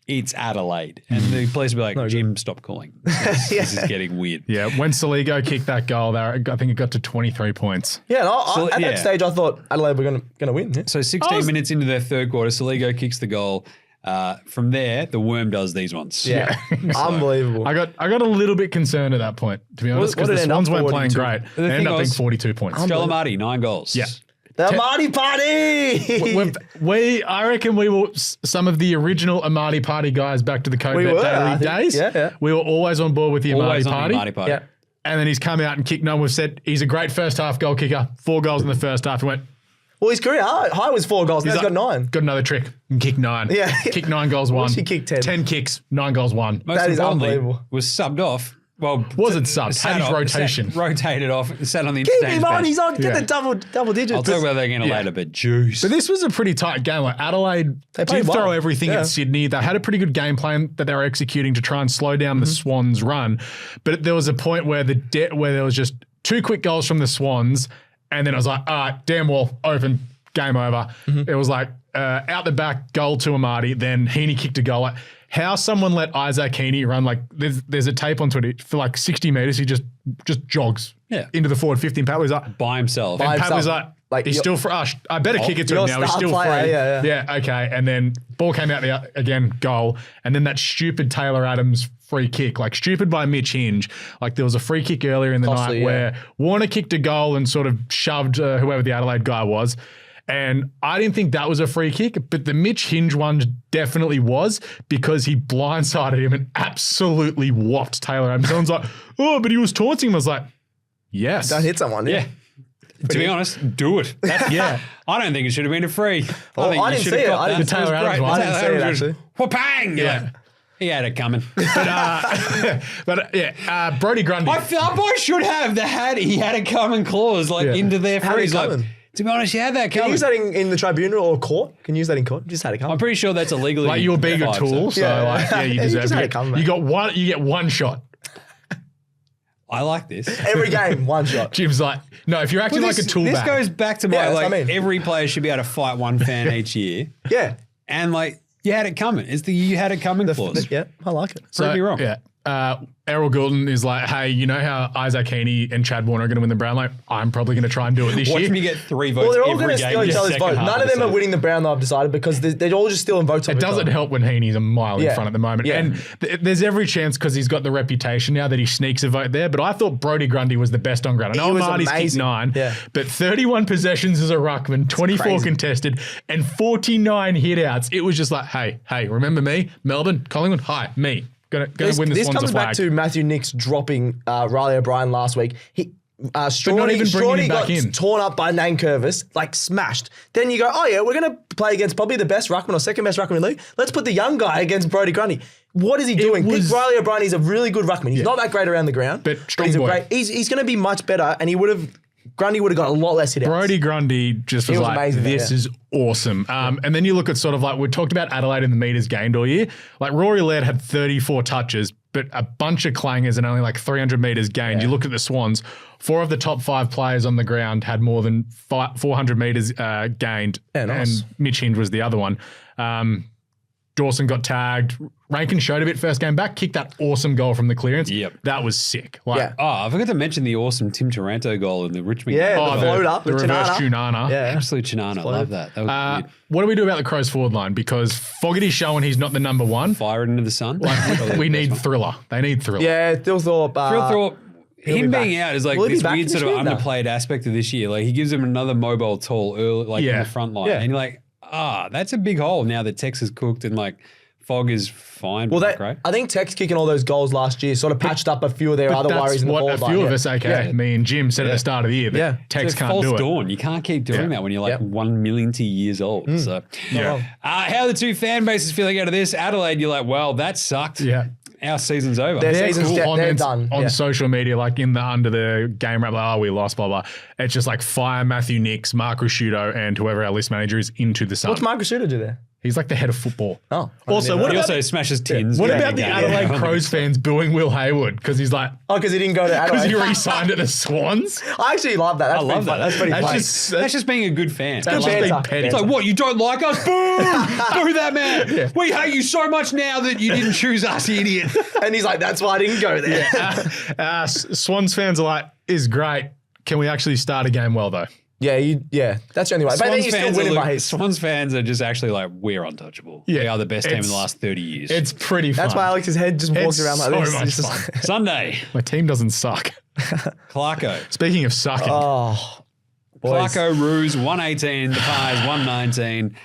It's Adelaide. And the police will be like, Jim, stop calling. This is getting weird. Yeah, when Saligo kicked that goal, I think it got to 23 points. Yeah, at that stage I thought Adelaide were going to win. Yeah. So 16 minutes into their third quarter, Saligo kicks the goal. From there, the worm does these ones. Yeah, unbelievable. I got a little bit concerned at that point, to be honest, because the Swans weren't playing great. They ended up being 42 points. Amartey, 9 goals. Yeah. The Amartey party! I reckon we were some of the original Amartey party guys back to the Code Bet Daily days. Yeah. We were always on board with the Amartey party. Yeah. And then he's come out and kicked. We've said he's a great first half goal kicker, 4 goals in the first half. He went, Well, his career high was 4 goals. Now he's got 9. Got another trick. And kick 9. Yeah. Kick 9 goals, 1. He kicked 10. 10 kicks, 9 goals, 1. That is unbelievable. Was subbed off. Well, wasn't subbed. Had his rotation. Rotated off. Sat on the Keep interchange him on. bench. He's on. Get the double digits. I'll talk about that again later, but juice. But this was a pretty tight game. Like Adelaide did throw everything at Sydney. They had a pretty good game plan that they were executing to try and slow down the Swans' run. But there was a point where where there was just 2 quick goals from the Swans, and then I was like, all right, damn well, open, game over. It was like out the back, goal to Amartey, then Heaney kicked a goal. Like, how someone let Isaac Heaney run, like there's a tape on Twitter, for like 60 metres, he just jogs into the forward 15. Pat was like, by himself. And Pat was like he's still fresh. I better kick it to him now. He's still free. Yeah, okay. And then ball came out there again, goal. And then that stupid Taylor Adams free kick, like stupid by Mitch Hinge. Like there was a free kick earlier in the night where Warner kicked a goal and sort of shoved whoever the Adelaide guy was. And I didn't think that was a free kick, but the Mitch Hinge one definitely was, because he blindsided him and absolutely whopped Taylor Adams. Someone's like, oh, but he was taunting him. I was like, yes. Don't hit someone. Yeah. To be honest, do it. I don't think it should have been a free. I didn't see it. I didn't the Taylor Adams one. I didn't see it, actually. Wha-bang! Yeah. He had it coming. But Brodie Grundy. I felt I should have he had a coming clause into their freeze. Like, to be honest, you had that coming. Can you use that in the tribunal or court? Can you use that in court? Just had it coming. I'm pretty sure that's illegally. Like you're being a tool, so you deserve it. You got one. You get one shot. I like this. Every game, one shot. Jim's like, no, if you're acting like a tool This back. goes back to my, every player should be able to fight one fan each year. Yeah. And you had it coming. It's the you had it coming clause. Yeah, I like it. Prove me wrong. Yeah. Errol Goulden is like, hey, you know how Isaac Heaney and Chad Warner are going to win the Brownlow? I'm probably going to try and do it this year. Watch me get 3 votes. Well, they're all going to steal each other's votes. None of them are winning the Brownlow, I've decided, because they're all just stealing votes. It doesn't help when Heaney's a mile in front at the moment. Yeah. And there's every chance, because he's got the reputation now, that he sneaks a vote there. But I thought Brodie Grundy was the best on ground. I know Amartey's kicked 9, but 31 possessions as a ruckman, 24 contested, and 49 hit-outs. It was just like, hey, remember me? Melbourne, Collingwood, hi, me. Gonna win this comes back to Matthew Nicks dropping Riley O'Brien last week. Strawny got torn up by Nankervis, smashed. Then you go, oh yeah, we're going to play against probably the best ruckman or second best ruckman in the league. Let's put the young guy against Brodie Grundy. What is he doing? Pick Riley O'Brien. He's a really good ruckman. He's not that great around the ground. But strong boy. He's going to be much better, and Grundy would have got a lot less hit outs. Brodie Grundy just was like, amazing, this is awesome. And then you look at sort of we talked about Adelaide in the metres gained all year. Like Rory Laird had 34 touches, but a bunch of clangers and only 300 metres gained. You look at the Swans, 4 of the top 5 players on the ground had more than 400 metres gained. Yeah, nice. And Mitch Hinge was the other one. Dawson got tagged. Rankin showed a bit first game back, kicked that awesome goal from the clearance. Yep. That was sick. Oh, I forgot to mention the awesome Tim Taranto goal in the Richmond game. Yeah, the float up. The reverse Chunana. Yeah. Absolute Chunana. Love that. That was weird. What do we do about the Crows forward line? Because Fogarty's showing he's not the number one. Fire it into the sun. We need Thriller. They need Thriller. Yeah, Thilthorpe. Him being out is this weird sort of underplayed aspect of this year. He gives him another mobile tool early, in the front line. Yeah. And you're that's a big hole now that Tex is cooked and Fog is fine. Well, I think Tex kicking all those goals last year sort of patched up a few of their other worries in the forward line. A few of us, me and Jim said at the start of the year that Tex can't do it. Dawn. You can't keep doing that when you're 1 million years old. So, how are the two fan bases feeling out of this? Adelaide, you're well, that sucked. Yeah. Our season's over. Their season's they're done. On social media, under the game wrap, we lost, blah, blah. It's just fire Matthew Nicks, Mark Rusciuto, and whoever our list manager is into the sun. What's Mark Rusciuto do there? He's the head of football. Oh. Also, he also smashes tins. What about the Adelaide Crows fans booing Will Hayward? Because he's because he didn't go to Adelaide. Because he re-signed at the Swans? I actually love that. I love that. That's pretty funny. That's just being a good fan. That's just being petty. It's what, you don't like us? Boo! Boo that man. Yeah. We hate you so much now that you didn't choose us, you idiot. And he's that's why I didn't go there. Swans fans are is great. Can we actually start a game well, though? Yeah, that's the only way. But then you still winning by his. Swans fans are just actually we're untouchable. Yeah, we are the best team in the last 30 years. It's pretty fun. That's why Alex's head just walks around like this. It's so much fun. Sunday. My team doesn't suck. Clarko. Speaking of sucking. Oh, boys. Clarko Roos, 118. The Pies, 119.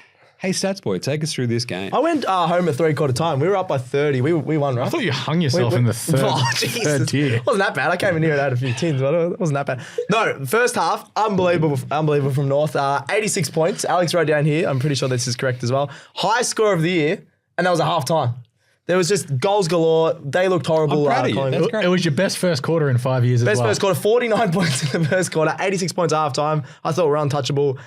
Hey, Stats Boy, take us through this game. I went home at 3/4 time. We were up by 30. We won, right? I thought you hung yourself in the third tier. It wasn't that bad. I came in here and had a few tins, but it wasn't that bad. No, first half, unbelievable from North. 86 points. Alex wrote down here. I'm pretty sure this is correct as well. Highest score of the year, and that was at half time. There was just goals galore. They looked horrible. I'm proud of you. That's great. It was your best first quarter in 5 years as well. Best first quarter, 49 points in the first quarter, 86 points at half time. I thought we were untouchable.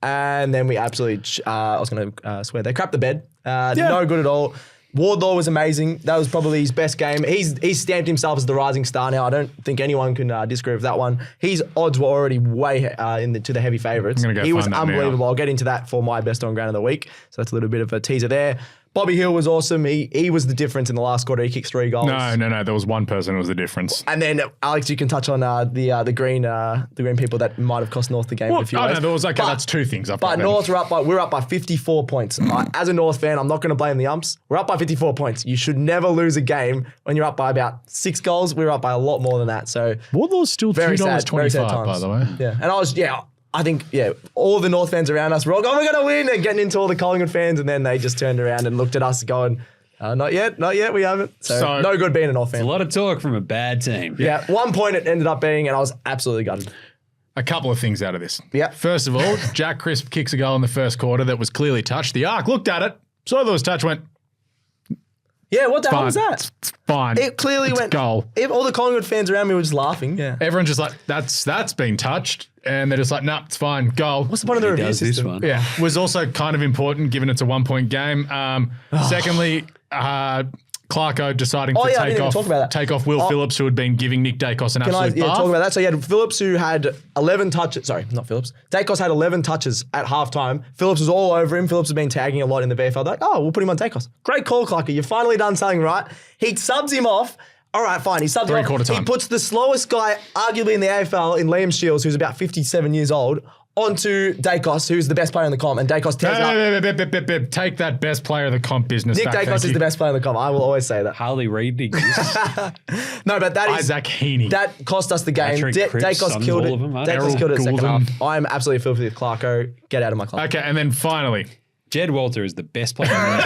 And then we absolutely, I was going to swear, they crapped the bed. No good at all. Wardlaw was amazing. That was probably his best game. He's stamped himself as the rising star now. I don't think anyone can disagree with that one. His odds were already way to the heavy favourites. He was unbelievable. I'll get into that for my best on ground of the week. So that's a little bit of a teaser there. Bobby Hill was awesome. He was the difference in the last quarter. He kicked 3 goals. No. There was one person who was the difference. And then Alex, you can touch on the green people that might have cost North the game. Well, there was that's 2 things. But North we're up by 54 points. As a North fan, I'm not going to blame the umps. We're up by 54 points. You should never lose a game when you're up by about 6 goals. We were up by a lot more than that. So Wardlaw's still $2.25 by the way. Yeah, and I think, all the North fans around us were all going, we're going to win, and getting into all the Collingwood fans, and then they just turned around and looked at us going, not yet, we haven't. So no good being a North fan. It's a lot of talk from a bad team. Yeah, 1 point it ended up being, and I was absolutely gutted. A couple of things out of this. Yeah. First of all, Jack Crisp kicks a goal in the first quarter that was clearly touched. The Arc looked at it, saw there was touch, went, yeah, what the hell was that? It's fine. It clearly went goal. All the Collingwood fans around me were just laughing. Yeah. Everyone's just like, that's been touched. And they're just like, nah, it's fine. Goal. What's the point of the review system? Yeah. Was also kind of important given it's a 1-point game. Secondly, Clarko deciding to take off Will Phillips, who had been giving Nick Dacos an absolute bath. Talk about that. So you had Phillips, who had 11 touches. Sorry, not Phillips. Dacos had 11 touches at halftime. Phillips was all over him. Phillips has been tagging a lot in the VFL. They're like, we'll put him on Dacos. Great call, Clarko. You've finally done something right. He subs him off. All right, fine. He subs him off. He puts the slowest guy, arguably in the AFL, in Liam Shields, who's about 57 years old, onto Dacos, who's the best player in the comp, and Dacos tears up. Take that best player of the comp business Nick back. Dacos is the best player in the comp. I will always say that. Harley Reid exists. No, but that is Isaac Heaney. That cost us the game. Dacos killed it. Dacos killed it second half. I'm absolutely filthy with Clarko. Get out of my club. Okay, and then finally, Jed Walter is the best player in the league.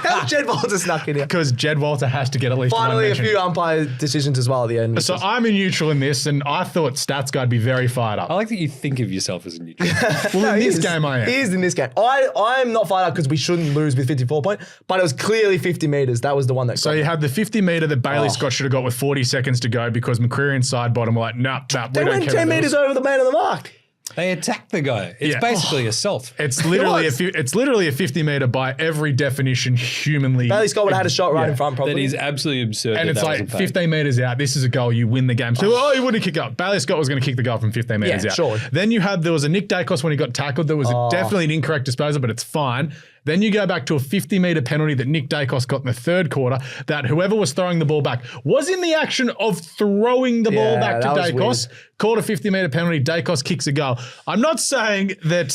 How Jed Walter snuck in here? Because Jed Walter has to get at least finally one a few umpire decisions as well at the end. So I'm a neutral in this, and I thought Stats Guy'd be very fired up. I like that you think of yourself as a neutral. Well, in this game I am. He is in this game. I'm not fired up because we shouldn't lose with 54 points, but it was clearly 50 metres. That was the one that So you had the 50 metre that Bailey Scott should have got with 40 seconds to go because McCreary and side bottom were like, nah, we don't care. They went 10 metres over the man of the mark. They attacked the guy. It's basically assault. It's literally a 50 metre by every definition humanly. Bailey Scott would have had a shot right in front probably. That is absolutely absurd. And it's like 15 metres out. This is a goal. You win the game. So, you wouldn't kick up. Bailey Scott was going to kick the goal from 15 metres out. Sure. Then there was a Nick Dacos when he got tackled. There was definitely an incorrect disposal, but it's fine. Then you go back to a 50-metre penalty that Nick Dacos got in the third quarter that whoever was throwing the ball back was in the action of throwing the ball back to Dacos. Called a 50-metre penalty. Dacos kicks a goal. I'm not saying that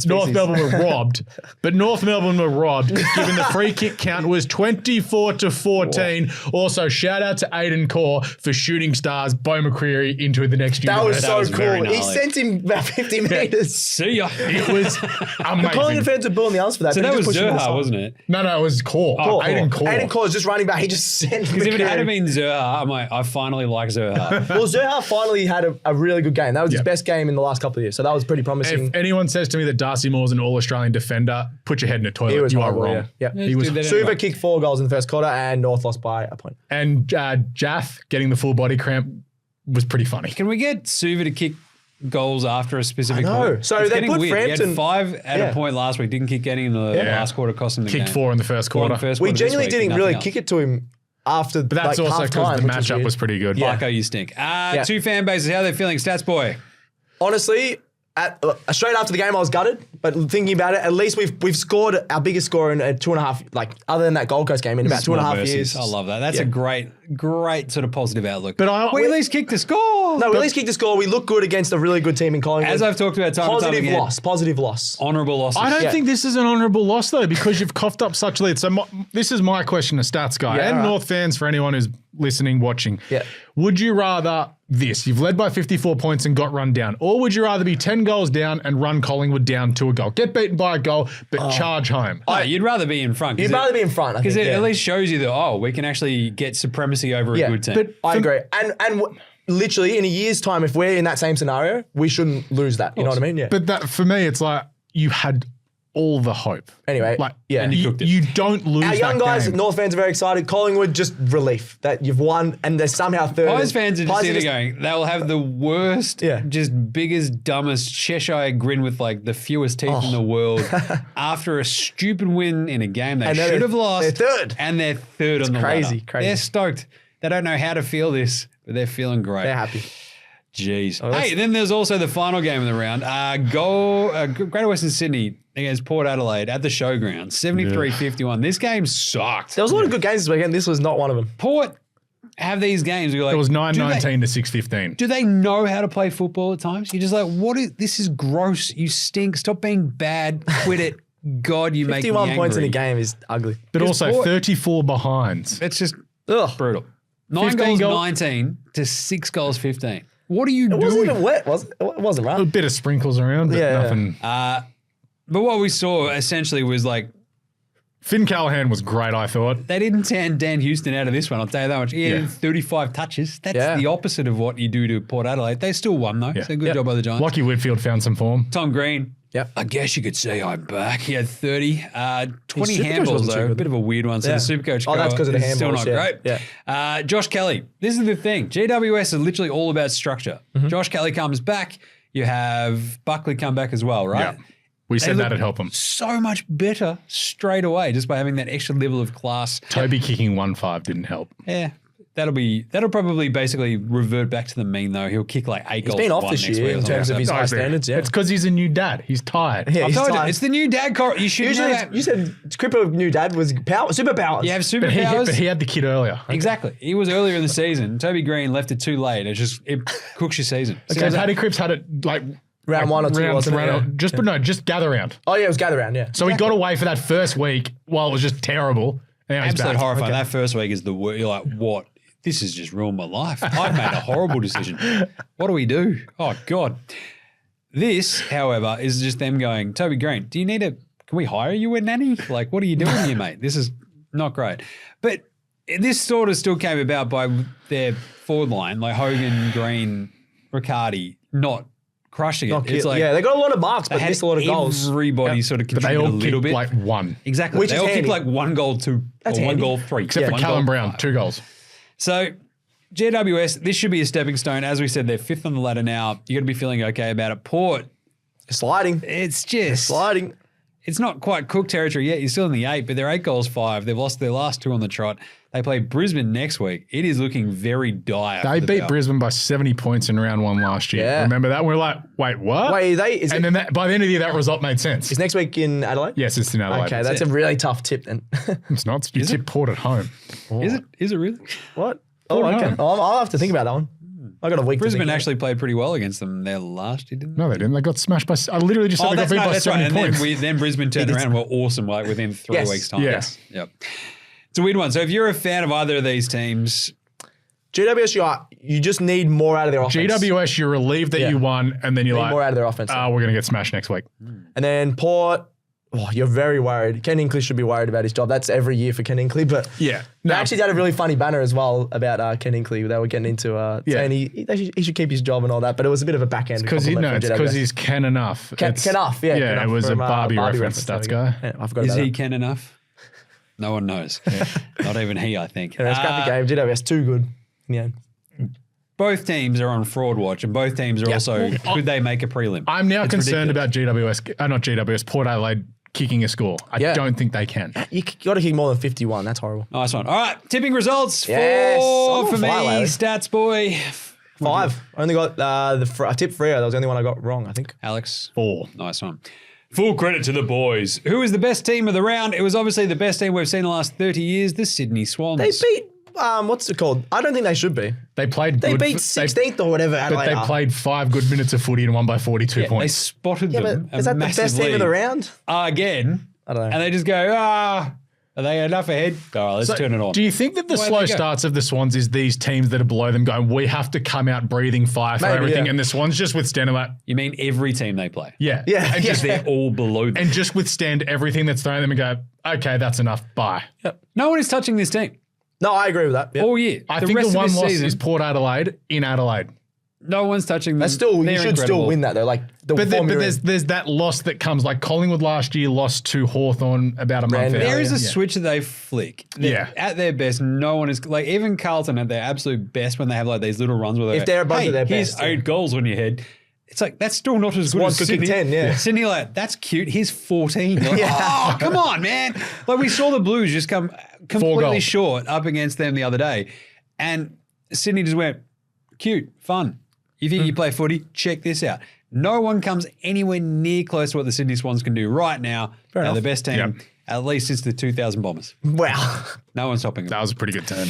North Melbourne were robbed, but North Melbourne were robbed given the free kick count was 24-14. Also, shout out to Aiden Core for shooting stars Bo McCreary into the next year. That was so cool. He sent him about 50 metres. See ya. It was amazing. The Collingwood fans were booing the arms for that. So that was Zerha, wasn't it? No, it was Core. Aiden Core. Aiden Core is just running back. He just sent Because if it had been Zerha, I'm like, I finally like Zerha. Well, Zerha finally had a really good game. That was his best game in the last couple of years. So that was pretty promising. If anyone says to me that Darcy Moore's an all-Australian defender, put your head in a toilet. You are wrong. Yeah. He was Suva kicked 4 goals in the first quarter and North lost by a point. And Jaff getting the full body cramp was pretty funny. Can we get Suva to kick goals after a specific point? So they put weird. Frampton. He had 5 at a point last week. Didn't kick any in the last quarter, cost him the game. Kicked 4 in the first quarter. We genuinely didn't really kick it to him after but that's also because the matchup was pretty good. Marco, you stink. 2 fan bases, how are they feeling? Stats Boy. Honestly, straight after the game, I was gutted. But thinking about it, at least we've scored our biggest score in 2.5, like other than that Gold Coast game, in about 2.5 years. I love that. That's a great sort of positive outlook. But we at least kicked the score. No, we at least kicked the score. We look good against a really good team in Collingwood. As I've talked about time and time again. Positive loss. Honourable loss. I don't think this is an honourable loss, though, because you've coughed up such a lead. So this is my question to Stats Guy and North fans for anyone who's listening, watching. Yeah. Would you rather this? You've led by 54 points and got run down. Or would you rather be 10 goals down and run Collingwood down to a goal? Get beaten by a goal, but charge home. Oh, you'd rather be in front. You'd rather be in front. Because it at least shows you that, we can actually get supremacy over a good team. But I agree. And literally, in a year's time, if we're in that same scenario, we shouldn't lose that. You know what I mean? Yeah. But that for me, it's like you had all the hope. Anyway, and you cooked it. You don't lose Our young that guys, game. North fans are very excited. Collingwood, just relief that you've won and they're somehow third. Pies fans are just sitting going, they'll have the worst, just biggest, dumbest Cheshire grin with like the fewest teeth in the world after a stupid win in a game they should have lost. They're third. And they're third on the ladder. Crazy. They're stoked. They don't know how to feel this, but they're feeling great. They're happy. Jeez. Hey, then there's also the final game of the round. Greater Western Sydney against Port Adelaide at the Showground, 73-51. This game sucked. There was a lot of good games this weekend. This was not one of them. Port have these games. You're like, it was 9-19 to 6-15. Do they know how to play football at times? You're just like, this is gross. You stink. Stop being bad. Quit it. God, you make me angry. 51 points in a game is ugly. But also Port, 34 behinds. It's just brutal. 9 goals 19 to 6 goals 15. What are you doing? It wasn't even wet, was it? It wasn't, right? A bit of sprinkles around, but nothing. But what we saw essentially was like, Finn Callahan was great, I thought. They didn't turn Dan Houston out of this one, I'll tell you that much. He had 35 touches. That's the opposite of what you do to Port Adelaide. They still won, though. So good job by the Giants. Lockie Whitfield found some form. Tom Green. Yep. I guess you could say I'm back. He had 30. 20 handballs, though. A bit of a weird one. So the Supercoach that's because of the handballs. Still not great. Yeah. Josh Kelly. This is the thing. GWS is literally all about structure. Josh Kelly comes back. You have Buckley come back as well, right? Yeah. We said that'd help them. So much better straight away just by having that extra level of class. Toby kicking 1-5 didn't help. Yeah. That'll probably basically revert back to the mean, though. He'll kick like 8 goals. He's been off this year in terms of his high standards. Yeah. It's because he's a new dad. He's tired. Yeah, I told you, it's the new dad. You should know that. You said Cripper new dad was superpowers. You have superpowers. But he had the kid earlier. Exactly. He was earlier in the season. Toby Green left it too late. It cooks your season. Okay, Paddy Cripps had it like round 1 or 2 wasn't it? Just gather round. Oh yeah, it was gather round. Yeah. So he got away for that first week while it was just terrible. Absolute horrifying. That first week is the worst. You're like, what? This has just ruined my life. I've made a horrible decision. What do we do? Oh, God. This, however, is just them going, Toby Green, can we hire you a nanny? Like, what are you doing here, mate? This is not great. But this sort of still came about by their forward line, like Hogan, Green, Riccardi, not crushing it. It's like, they got a lot of marks, but missed a lot of goals. Everybody sort of contributed a little bit. Like one. Exactly. They all kicked like 1 goal 2 or 1 goal 3. Except for Callum Brown, 2 goals. So, GWS, this should be a stepping stone. As we said, they're 5th on the ladder now. You're going to be feeling okay about it. Port. Sliding. It's just. Sliding. It's not quite cook territory yet. You're still in the 8, but they're 8 goals 5. They've lost their last 2 on the trot. They play Brisbane next week. It is looking very dire. They beat Brisbane by 70 points in round 1 last year. Yeah. Remember that? We're like, wait, what? Then by the end of the year, that result made sense. Is next week in Adelaide? Yes, it's in Adelaide. Okay, that's a really tough tip then. It's not. You tip Port at home. Oh. Is it really? What? Oh, okay. I'll have to think about that one. I got a week. Brisbane actually played pretty well against them there last year, didn't they? No, they didn't. They got smashed by. I literally just said they got beat by 70 points. And then Brisbane turned around and were awesome like within 3 weeks' time. Yes. Yep. It's a weird one. So if you're a fan of either of these teams, GWS, you just need more out of their offense. GWS, you're relieved that you won, and then you're like, more out of their offense. we're going to get smashed next week. And then Port. Oh, you're very worried. Ken Inkley should be worried about his job. That's every year for Ken Inkley. But they actually had a really funny banner as well about Ken Inkley. They were getting into saying he should keep his job and all that. But it was a bit of a backhand. It's because he's Ken Enough. Ken Enough, yeah. Yeah, it was a Barbie reference. Stats guy. Yeah, I forgot is about he that. Ken Enough? No one knows. Not even he, I think. Yeah, scrappy game. GWS too good in the end. Both teams are on fraud watch, and both teams are also. Could they make a prelim? I'm now concerned about Port Adelaide kicking a score. I don't think they can. You got to kick more than 51. That's horrible. Nice one. All right, tipping results for me, Stats Boy. 5. I only got I tipped Freo. That was the only one I got wrong, I think. Alex. 4. Nice one. Full credit to the boys. Who is the best team of the round? It was obviously the best team we've seen in the last 30 years, the Sydney Swans. They beat, what's it called? I don't think they should be. They played They good. beat 16th or whatever. But they played 5 good minutes of footy and won by 42 They points. spotted Yeah, them. but is that the best team of the round? Again. I don't know. And they just go, Are they enough ahead? All right, let's turn it on. Do you think that the slow starts of the Swans is these teams that are below them going, we have to come out breathing fire for everything, and the Swans just withstand that? You mean every team they play? Yeah. And just they're all below them. And just withstand everything that's thrown at them and go, okay, that's enough, bye. Yep. No one is touching this team. No, I agree with that. Yep. All year. I think the one loss is Port Adelaide in Adelaide. No one's touching them. That's still, you should still win that though. Like but there's that loss that comes, like Collingwood last year lost to Hawthorn about a month ago. There is a switch that they flick. At their best, no one is like even Carlton at their absolute best when they have like these little runs where they're above their best. Here's 8 goals on your head. It's like that's still not as good as Sydney. 10, Sydney, like that's cute. Here's 14. Like, oh, come on, man! Like we saw the Blues just come completely short up against them the other day, and Sydney just went cute, fun. You think you play footy? Check this out. No one comes anywhere near close to what the Sydney Swans can do right now. They're the best team, at least since the 2000 Bombers. Wow. No one's stopping them. That was a pretty good turn.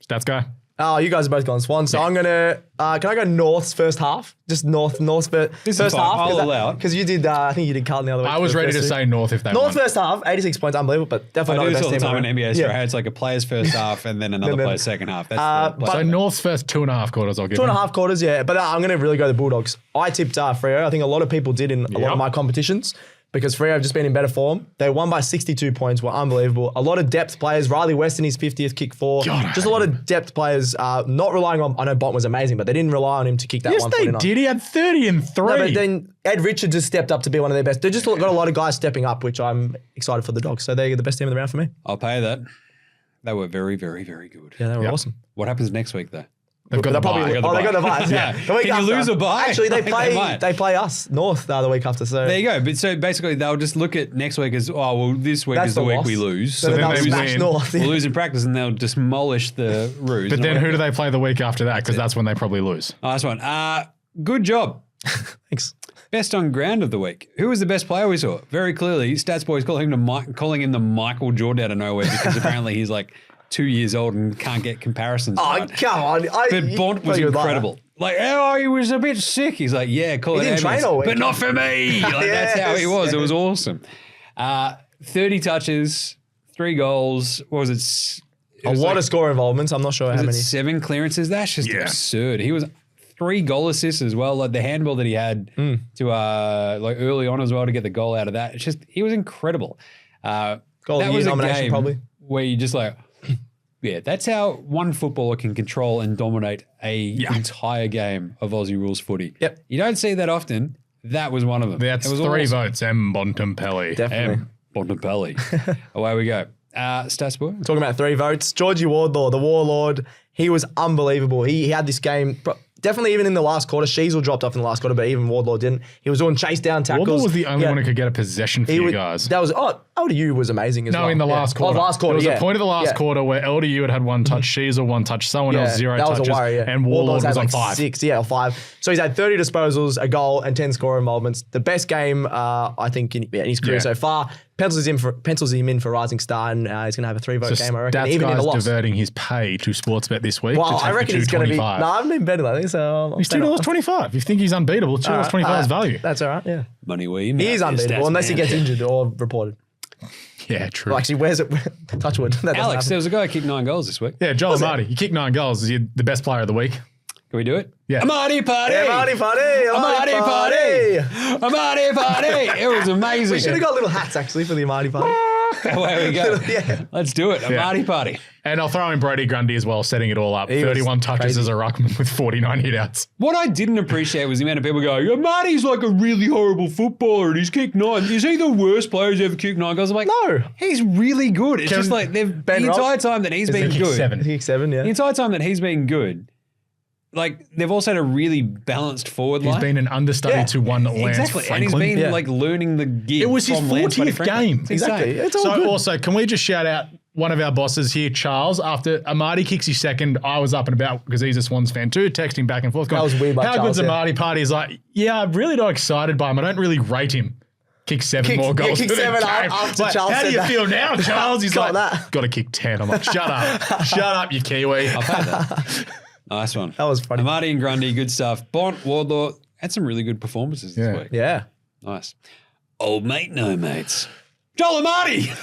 Stats guy. Oh, you guys are both gone Swans. So I'm going to, can I go North's first half? Just North's first half? I'll allow it. Because you did, I think you did Carlton the other week. I was ready to say North if they North won. first half, 86 points, unbelievable, but definitely not the best team. I do this all the time in NBA Australia. It's like a player's first half and then another player's second half. That's so North's first 2.5 quarters, I'll give 2.5 quarters, yeah. But I'm going to really go the Bulldogs. I tipped Freo. I think a lot of people did in a lot of my competitions. Because Freo have just been in better form. They won by 62 points, were unbelievable. A lot of depth players. Riley West in his 50th kick 4. Just a lot of depth players not relying on, I know Bont was amazing, but they didn't rely on him to kick that 149. Yes, they did. He had 30 and 3. No, but then Ed Richards just stepped up to be one of their best. They just got a lot of guys stepping up, which I'm excited for the Dogs. So they're the best team in the round for me. I'll pay that. They were very, very, very good. Yeah, they were awesome. What happens next week, though? They've got the bye. They got the bye. Yeah. Can you lose a bye? Actually, they play us North the week after. So there you go. But so basically, they'll just look at next week as this week is the week we lose. So then they'll smash North. We'll lose in practice, and they'll demolish the Roos. But then who do they play the week after that? Because that's when they probably lose. Nice one. Good job. Thanks. Best on ground of the week. Who was the best player we saw? Very clearly, Stats Boys calling him the Michael Jordan out of nowhere because apparently he's like 2 years old and can't get comparisons. Oh, come on. But Bont was incredible. Like, he was a bit sick. He's like, call it ambulance. But not for me. Like, that's how he was. It was awesome. 30 touches, 3 goals. What was it? A lot of score involvements. I'm not sure how many. 7 clearances. That's just absurd. He was 3 goal assists as well. Like the handball that he had to like early on as well to get the goal out of that. It's just, he was incredible. Goal of the year nomination probably. Where you just like, that's how one footballer can control and dominate a entire game of Aussie rules footy. Yep. You don't see that often. That was one of them. That's 3 votes. M. Bontempelli. Definitely. M. Bontempelli. Away we go. Stats boy. Talking about 3 votes. Georgie Wardlaw, the Warlord. He was unbelievable. He had this game. Definitely even in the last quarter. Sheasel dropped off in the last quarter, but even Wardlaw didn't. He was doing chase down tackles. Wardlaw was the only one who could get a possession for you guys. That was, LDU was amazing as well. No, in the last quarter. Oh, last quarter, There was a point of the last quarter where LDU had 1 touch, Sheasel 1 touch, someone else 0 touches, that was a worry, and Warlord was on 5. 6, or 5. So he's had 30 disposals, a goal, and 10 score involvements. The best game, I think, in his career so far. Pencils him in for Rising Star, and he's going to have a 3-vote game, I reckon. Even in the loss. Diverting his pay to Sportsbet this week. Well, I reckon he's going to be. No, I haven't been betting lately, so he's $2.25. You think he's unbeatable? $2.25 is value. That's all right. Yeah, money where you he is unbeatable unless he gets injured or reported. Yeah, true. Well, actually, where's it? Touchwood. Alex, there was a guy who kicked 9 goals this week. Yeah, Joel Amartey. He kicked 9 goals. Is he the best player of the week? Can we do it? Yeah. Amartey party! Amartey party! Amartey party! Amartey party! It was amazing. We should have got little hats actually for the Amartey party. Away we go. Let's do it. Amartey party. And I'll throw in Brody Grundy as well, setting it all up. 31 touches as a ruckman with 49 hitouts. What I didn't appreciate was the amount of people going, Amartey's like a really horrible footballer and he's kicked 9. Is he the worst player who's ever kicked 9 goals? I'm like, no. He's really good. It's just like the entire time that he's been good. 7. He kicked 7, yeah. The entire time that he's been good. Like, they've also had a really balanced forward line. He's been an understudy to one Lance Franklin. And he's been, like, learning the gig. It was his 40th game. Exactly. It's all good. Also, can we just shout out one of our bosses here, Charles? After Amartey kicks his second, I was up and about because he's a Swans fan too, texting back and forth. Going, that was weird by How Charles, good's Amartey party? He's like, I'm really not excited by him. I don't really rate him. Kick 7 more goals. Kick 7 after like, Charles how do you feel now, Charles? He's like, got to kick 10. I'm like, shut up. Shut up, you Kiwi. I've had that. Nice one. That was funny. Amartey and Grundy, good stuff. Bont, Wardlaw, had some really good performances this week. Yeah. Nice. Old mate, no mates. Joel Amartey.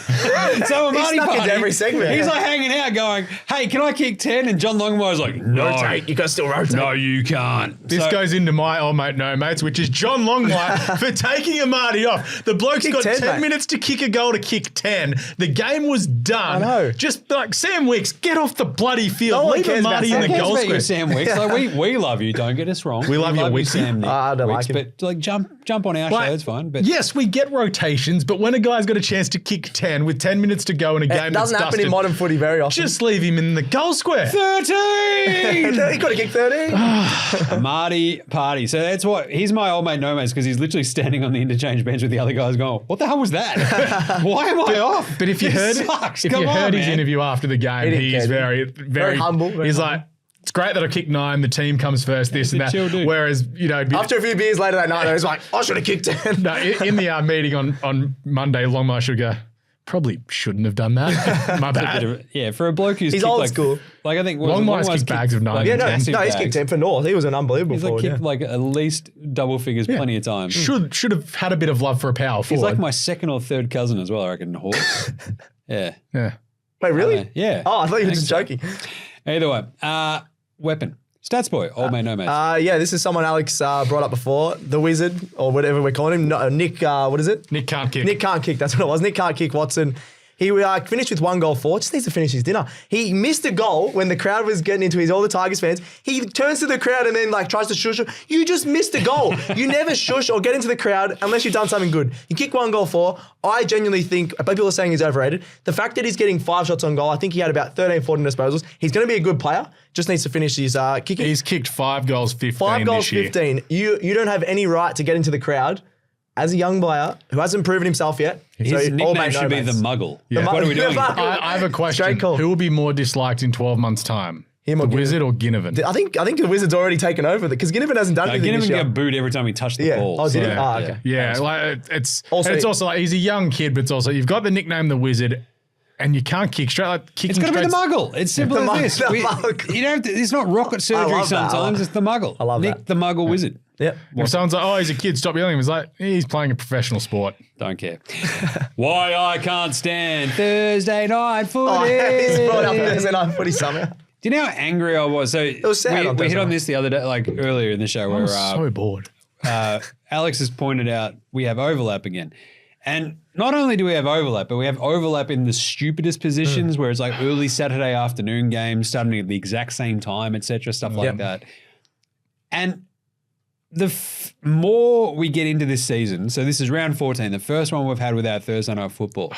So Amartey He's stuck into every segment. He's like hanging out going, hey, can I kick 10? And John Longmire's like, no. Rotate. You got to still rotate. No, you can't. This goes into my old mate, no mates, which is John Longmire for taking Amartey off. The bloke's got 10 minutes to kick a goal to kick 10. The game was done. I know. Just like Sam Wicks, get off the bloody field. No one Leave cares about Amartey in the Sam goal Wicks. square. Sam Wicks. Like, we love you. Don't get us wrong. We love you, you, Wicks. Sam Nick I don't Wicks, like him. but like jump on our show. It's fine. But yes, we get rotations, but when a guy's got a chance to kick 10 with 10 minutes to go in a game, It doesn't happen in modern footy very often. just leave him in the goal square. 13. He got to kick 13. Marty party. So that's what he's my old mate, no mates, because he's literally standing on the interchange bench with the other guys going, what the hell was that? Why am I off? But if you This heard, sucks. if Come you on, heard his man. interview after the game, didn't he's care. very humble, very he's humble. like, it's great that I kicked 9. The team comes first, this and a that. chill dude. Whereas, After a few beers later that night, I was like, I should have kicked 10. no, in the meeting on Monday, Longmire should go, probably shouldn't have done that. My bad. Yeah, for a bloke who's He's kicked old like, school. Like I think Longmire's kicked bags of 9 and 10. massive No, he's bags. kicked 10 for North. He was an unbelievable He's like forward. kicked like at least double figures plenty of times. Should have had a bit of love for a power He's forward. like my second or third cousin as well, I reckon. Horse. Yeah. yeah. Wait, really? Yeah. Oh, I thought you were I just think joking. Either way. Weapon. Stats boy. Old mate, no mates. Yeah, this is someone Alex brought up before. The Wizard, or whatever we're calling him. No, Nick, what is it? Nick can't kick. Nick can't kick. That's what it was. Nick can't kick Watson. He finished with 1 goal for. Just needs to finish his dinner. He missed a goal when the crowd was getting into his. All the Tigers fans. He turns to the crowd and then like tries to shush. You just missed a goal. You never shush or get into the crowd unless you've done something good. You kick 1 goal for. I genuinely think people are saying he's overrated. The fact that he's getting 5 shots on goal. I think he had about 13, 14 disposals. He's going to be a good player. Just needs to finish his kicking. He's kicked 5 goals, 15 5 goals, this year. 15. You don't have any right to get into the crowd as a young player who hasn't proven himself yet. His all nickname mate, no should be mates. the Muggle. Yeah. What are we doing? I have a question. Straight call. Who will be more disliked in 12 months' time? Him or the Ginnivan? Wizard or Ginnivan? I think the Wizard's already taken over because Ginnivan hasn't done anything Ginnivan this year. get booed every time he touched the ball. Oh, did he? so, Oh, okay. Yeah, like it's Also- and it's also like he's a young kid, but it's also you've got the nickname the Wizard, and you can't kick straight. Like kicking It's got to be the straight- Muggle. It's simple The as this. Muggle. The Muggle. You don't have to, it's not rocket surgery love that. sometimes. It's the Muggle. I love Nick that. the Muggle Wizard. Yep. If someone's like, "Oh, he's a kid," stop yelling. He's like, "He's playing a professional sport." Don't care. Why I can't stand Thursday night footy. Oh, he's brought up Thursday night footy somehow. Do you know how angry I was? So was sad on we hit Thursday on night. this the other day, like earlier in the show, I where was so bored. Alex has pointed out we have overlap again. And not only do we have overlap, but we have overlap in the stupidest positions where it's like early Saturday afternoon games starting at the exact same time, etc., stuff like Yep. that. And the more we get into this season, so this is round 14, the first one we've had without Thursday night football.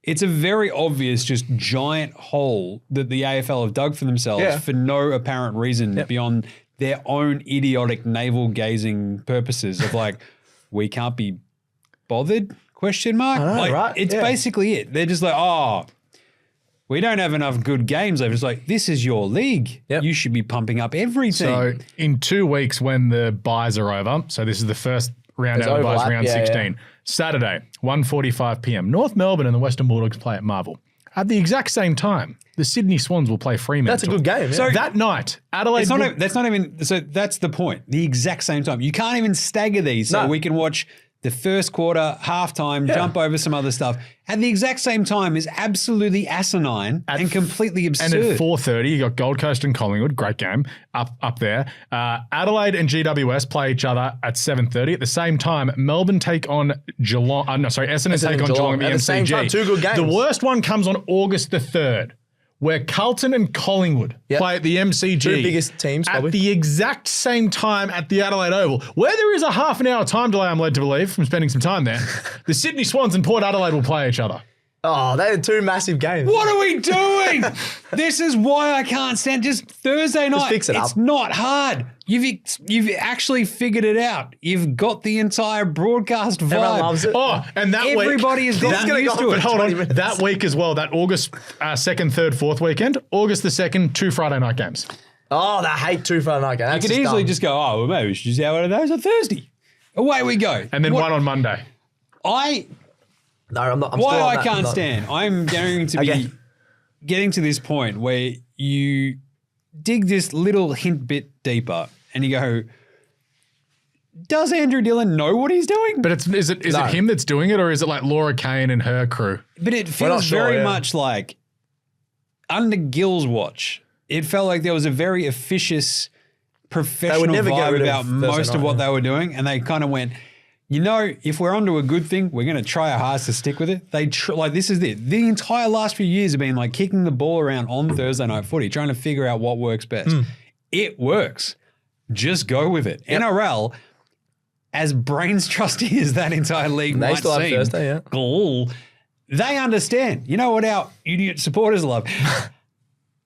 It's a very obvious, just giant hole that the AFL have dug for themselves for no apparent reason beyond their own idiotic navel-gazing purposes of like, we can't be bothered, question mark? I know, like, right? It's Yeah. basically it. They're just like, oh, we don't have enough good games. They're just like, this is your league. Yep. You should be pumping up everything. So in 2 weeks, when the buys are over, so this is the first round There's out of buys, overlap, round yeah, 16. Saturday, 1:45 p.m. North Melbourne and the Western Bulldogs play at Marvel. At the exact same time, the Sydney Swans will play Fremantle. That's a good game. Yeah. So- That night, Adelaide. It's not, that's not even, so that's the point. The exact same time. You can't even stagger these so No. we can watch the first quarter, halftime, jump over some other stuff. At the exact same time is absolutely asinine and completely absurd. And at 4:30, you got Gold Coast and Collingwood, great game up there. Adelaide and GWS play each other at 7:30. At the same time, Melbourne take on Geelong. Essendon take on Geelong at the At the same MCG. time, 2 good games. The worst one comes on August the 3rd, where Carlton and Collingwood play at the MCG. 2 biggest teams, at probably. the exact same time at the Adelaide Oval, where there is a half an hour time delay, I'm led to believe, from spending some time there. The Sydney Swans and Port Adelaide will play each other. Oh, they had 2 massive games. What are we doing? This is why I can't stand just Thursday night. fix it It's up. not hard. You've actually figured it out. You've got the entire broadcast vibe. Everyone loves it. Oh, and that week. Everybody has This is gotten gonna used go to on it. for Hold 20 on, minutes. that week as well, that August 2nd, 3rd, 4th weekend, August the 2nd, 2 Friday night games. Oh, they hate 2 Friday night games. You could easily just go, oh, well, maybe we should just have one of those on Thursday. Away we go. And then one on Monday. No, I'm not. I'm Why still on I that. can't Not- stand. I'm going to be Okay. getting to this point where you dig this little hint bit deeper and you go, does Andrew Dillon know what he's doing? But is it him that's doing it, or is it like Laura Kane and her crew? But it feels very much like under Gill's watch. It felt like there was a very officious, professional vibe about most of what they were doing, and they kind of went, if we're onto a good thing, we're going to try our hardest to stick with it. This is it. The entire last few years have been like kicking the ball around on Thursday night footy, trying to figure out what works best. It works. Just go with it. Yep. NRL, as brains trusty as that entire league might seem, Thursday, they understand. You know what our idiot supporters love?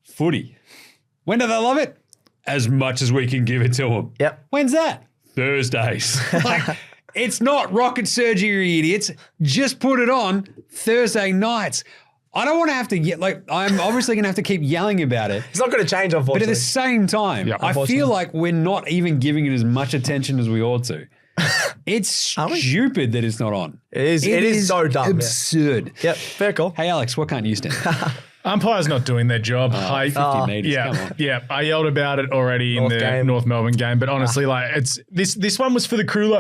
Footy. When do they love it? As much as we can give it to them. Yep. When's that? Thursdays. It's not rocket surgery, idiots. Just put it on Thursday nights. I don't want to have to I'm obviously going to have to keep yelling about it. It's not going to change, unfortunately. But at the same time, I feel like we're not even giving it as much attention as we ought to. It's stupid that it's not on. It is so dumb. Absurd. Yep, fair call. Hey, Alex, what can't you stand? Umpire's not doing their job. 50 metres, come on. Yeah, I yelled about it already in the North Melbourne game, but honestly, it's this one was for the crew.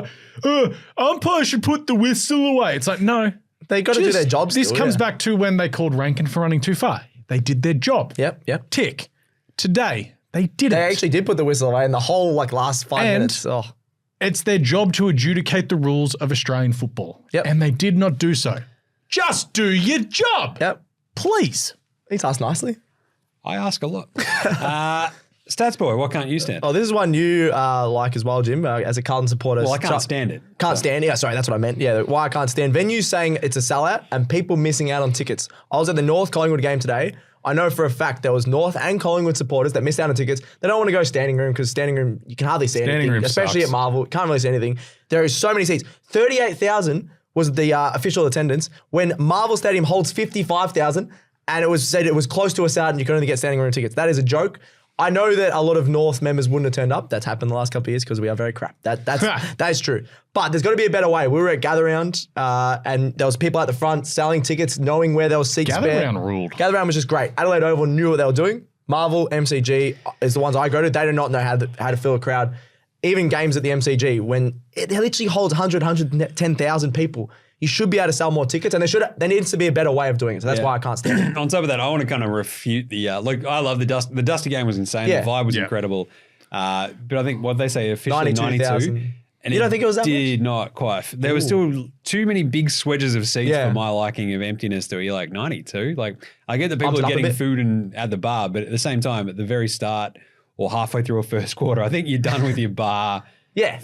Umpire should put the whistle away. It's like, no, they got to do their jobs. This comes back to when they called Rankin for running too far. They did their job. Yep. Tick. Today they didn't. They actually did put the whistle away in the whole last 5 minutes. It's their job to adjudicate the rules of Australian football. Yep. And they did not do so. Just do your job. Yep. Please. He's asked nicely. I ask a lot. Stats boy, what can't you stand? Oh, this is one you like as well, Jim, as a Carlton supporter. Well, I can't stand it. Can't stand it. Yeah, sorry, that's what I meant. Yeah, why I can't stand. Venues saying it's a sellout and people missing out on tickets. I was at the North Collingwood game today. I know for a fact there was North and Collingwood supporters that missed out on tickets. They don't want to go standing room because standing room, you can hardly see anything, especially at Marvel. Can't really see anything. There is so many seats. 38,000 was the official attendance when Marvel Stadium holds 55,000. And it was said it was close to a sellout and you could only get standing room tickets. That is a joke. I know that a lot of North members wouldn't have turned up. That's happened the last couple of years because we are very crap. That is true. But there's got to be a better way. We were at Gather Round and there was people at the front selling tickets, knowing where there was seats spare. Gather Round ruled. Gather Round was just great. Adelaide Oval knew what they were doing. Marvel, MCG is the ones I go to. They do not know how to fill a crowd. Even games at the MCG, when it literally holds 110,000 people, you should be able to sell more tickets, and there needs to be a better way of doing it. So that's why I can't stand it. On top of that, I want to kind of refute the I love the Dusty game was insane. The vibe was incredible. But I think what they say officially 92. And you don't think it was that did much? Not quite. There were still too many big swedges of seats for my liking of emptiness to be 92. I get that people are getting food at the bar, but at the same time, at the very start or halfway through a first quarter, I think you're done with your bar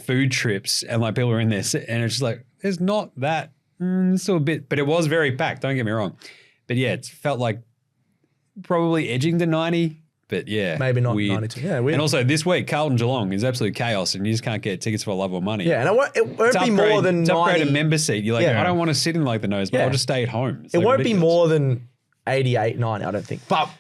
food trips and people are in there and it's just there's not that. Still a bit, but it was very packed. Don't get me wrong. But it felt like probably edging to 90. But maybe not weird. 92. Yeah, weird. And also this week, Carlton Geelong is absolute chaos, and you just can't get tickets for love or money. Yeah, and it won't be more than 90. Upgrade a member seat. You're I don't want to sit in the nose, but I'll just stay at home. It won't be more than 88, 90, I don't think. But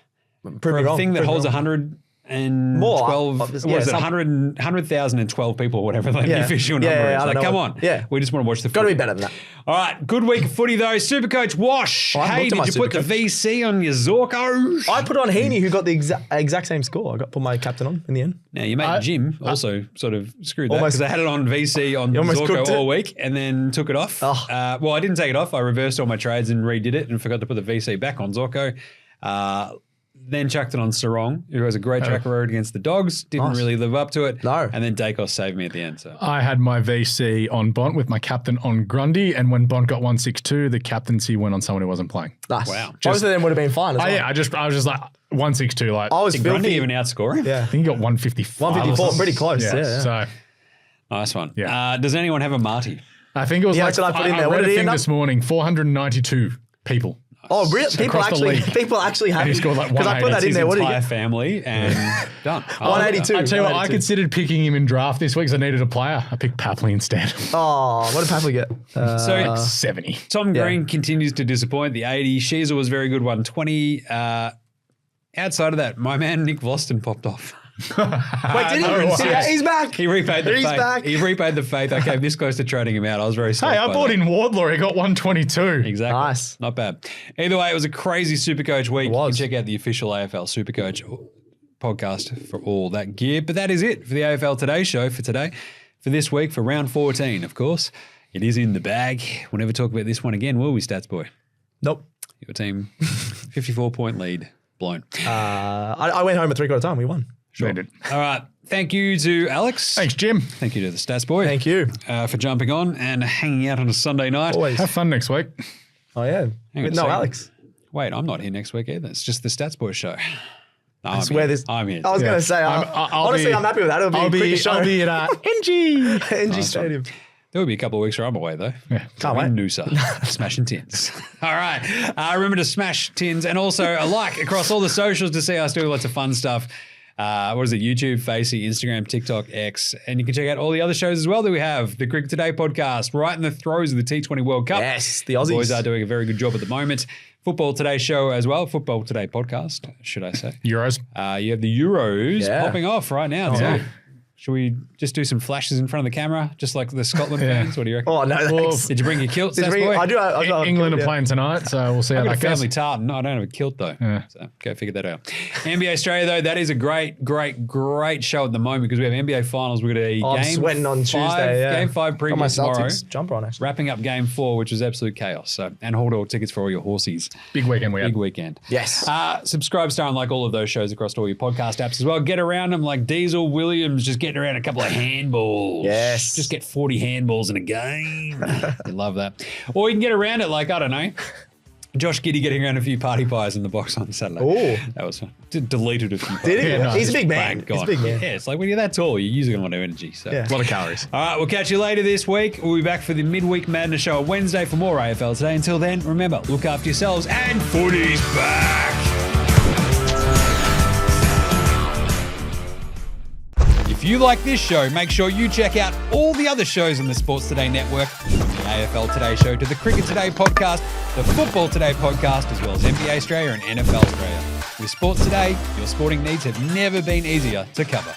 for a thing that holds 100 and more, 12, was it 100,012 people or whatever the official number is. Come on. Yeah. We just want to watch the footy. Got to be better than that. All right. Good week of footy though. Supercoach Wash. Hey, did you put the VC on your Zorkos? I put on Heaney, who got the exact same score. I put my captain on in the end. Now, your mate Jim also sort of screwed that because I had it on VC on Zorko all week and then took it off. Well, I didn't take it off. I reversed all my trades and redid it and forgot to put the VC back on Zorko. Then chucked it on Sarong, who has a great track record against the Dogs. Didn't really live up to it. No. And then Dacos saved me at the end. So I had my VC on Bont with my captain on Grundy, and when Bont got 162, the captaincy went on someone who wasn't playing. Nice. Wow. Both of them would have been fine as well. Yeah, I was just 162. Did Grundy even outscore him? Yeah. I think he got 154. 154, pretty close. Yeah. So nice one. Yeah. Does anyone have a Marty? I think it was that's what I put in there. I read a thing this morning, 492 people. Oh, really? People actually have. He scored because I put that in there. What did you get? Family and done. 182. I tell you what, I considered picking him in draft this week because I needed a player. I picked Papley instead. Oh, what did Papley get? So 70. Tom Green continues to disappoint. The 80. Sheezer was very good, 120. Outside of that, my man Nick Voston popped off. Wait, did he? He's back. He repaid the faith. Back. He repaid the faith. I came this close to trading him out. I was very sorry. Hey, I bought in Wardlaw. He got 122. Exactly. Nice. Not bad. Either way, it was a crazy Supercoach week. You can check out the official AFL Supercoach podcast for all that gear. But that is it for the AFL Today Show for today. for this week for round 14, of course. It is in the bag. We'll never talk about this one again, will we, Stats Boy? Nope. Your team, 54-point lead, blown. I went home at 3/4 time. We won. Sure. All right. Thank you to Alex. Thanks, Jim. Thank you to the Stats Boy. Thank you. For jumping on and hanging out on a Sunday night. Always. Have fun next week. Oh, yeah. With no Alex. Wait, I'm not here next week either. It's just the Stats Boy show. No, I swear this. I'm here. I was going to say, honestly, I'm happy with that. It'll be a quick show. I'll be at NG Stadium. There will be a couple of weeks where I'm away, though. Yeah. Can't wait. Noosa, smashing tins. All right. Remember to smash tins and also a like across all the socials to see us do lots of fun stuff. What is it? YouTube, Facey, Instagram, TikTok, X. And you can check out all the other shows as well that we have. The Cricket Today podcast, right in the throes of the T20 World Cup. Yes, the Aussies. The boys are doing a very good job at the moment. Football Today show as well. Football Today podcast, should I say. Euros. You have the Euros popping off right now. Yeah. Should we just do some flashes in front of the camera, just like the Scotland fans? What do you reckon? Oh, no, thanks. Did you bring your kilt, Stats Boy? I do. England are playing tonight, so we'll see how I've got that a goes. family tartan. I don't have a kilt, though. Yeah. So go figure that out. NBA Australia, though, that is a great show at the moment because we have NBA finals. We're going to I'm sweating on Tuesday. Yeah. Game 5 preview Got my tomorrow. Celtics jumper on, actually. Wrapping up Game 4, which was absolute chaos. So, and hold all tickets for all your horsies. Big weekend we had. Big weekend. Yes. Subscribe, star, and like all of those shows across all your podcast apps as well. Get around them like Diesel Williams, just getting around a couple of handballs. Yes. Just get 40 handballs in a game. You love that. Or you can get around it like, I don't know, Josh Giddey getting around a few party pies in the box on Saturday. Oh. That was fun. Deleted a few. Did he? Yeah, no, He's a big man. Bang, He's gone. a big man. Yeah, it's like when you're that tall, you're using a lot of energy. So. Yeah. A lot of calories. All right, we'll catch you later this week. We'll be back for the Midweek Madness show on Wednesday for more AFL Today. Until then, remember, look after yourselves and footy's back. If you like this show, make sure you check out all the other shows on the Sports Today network, from the AFL Today Show to the Cricket Today podcast, the Football Today podcast, as well as NBA Australia and NFL Australia. With Sports Today, your sporting needs have never been easier to cover.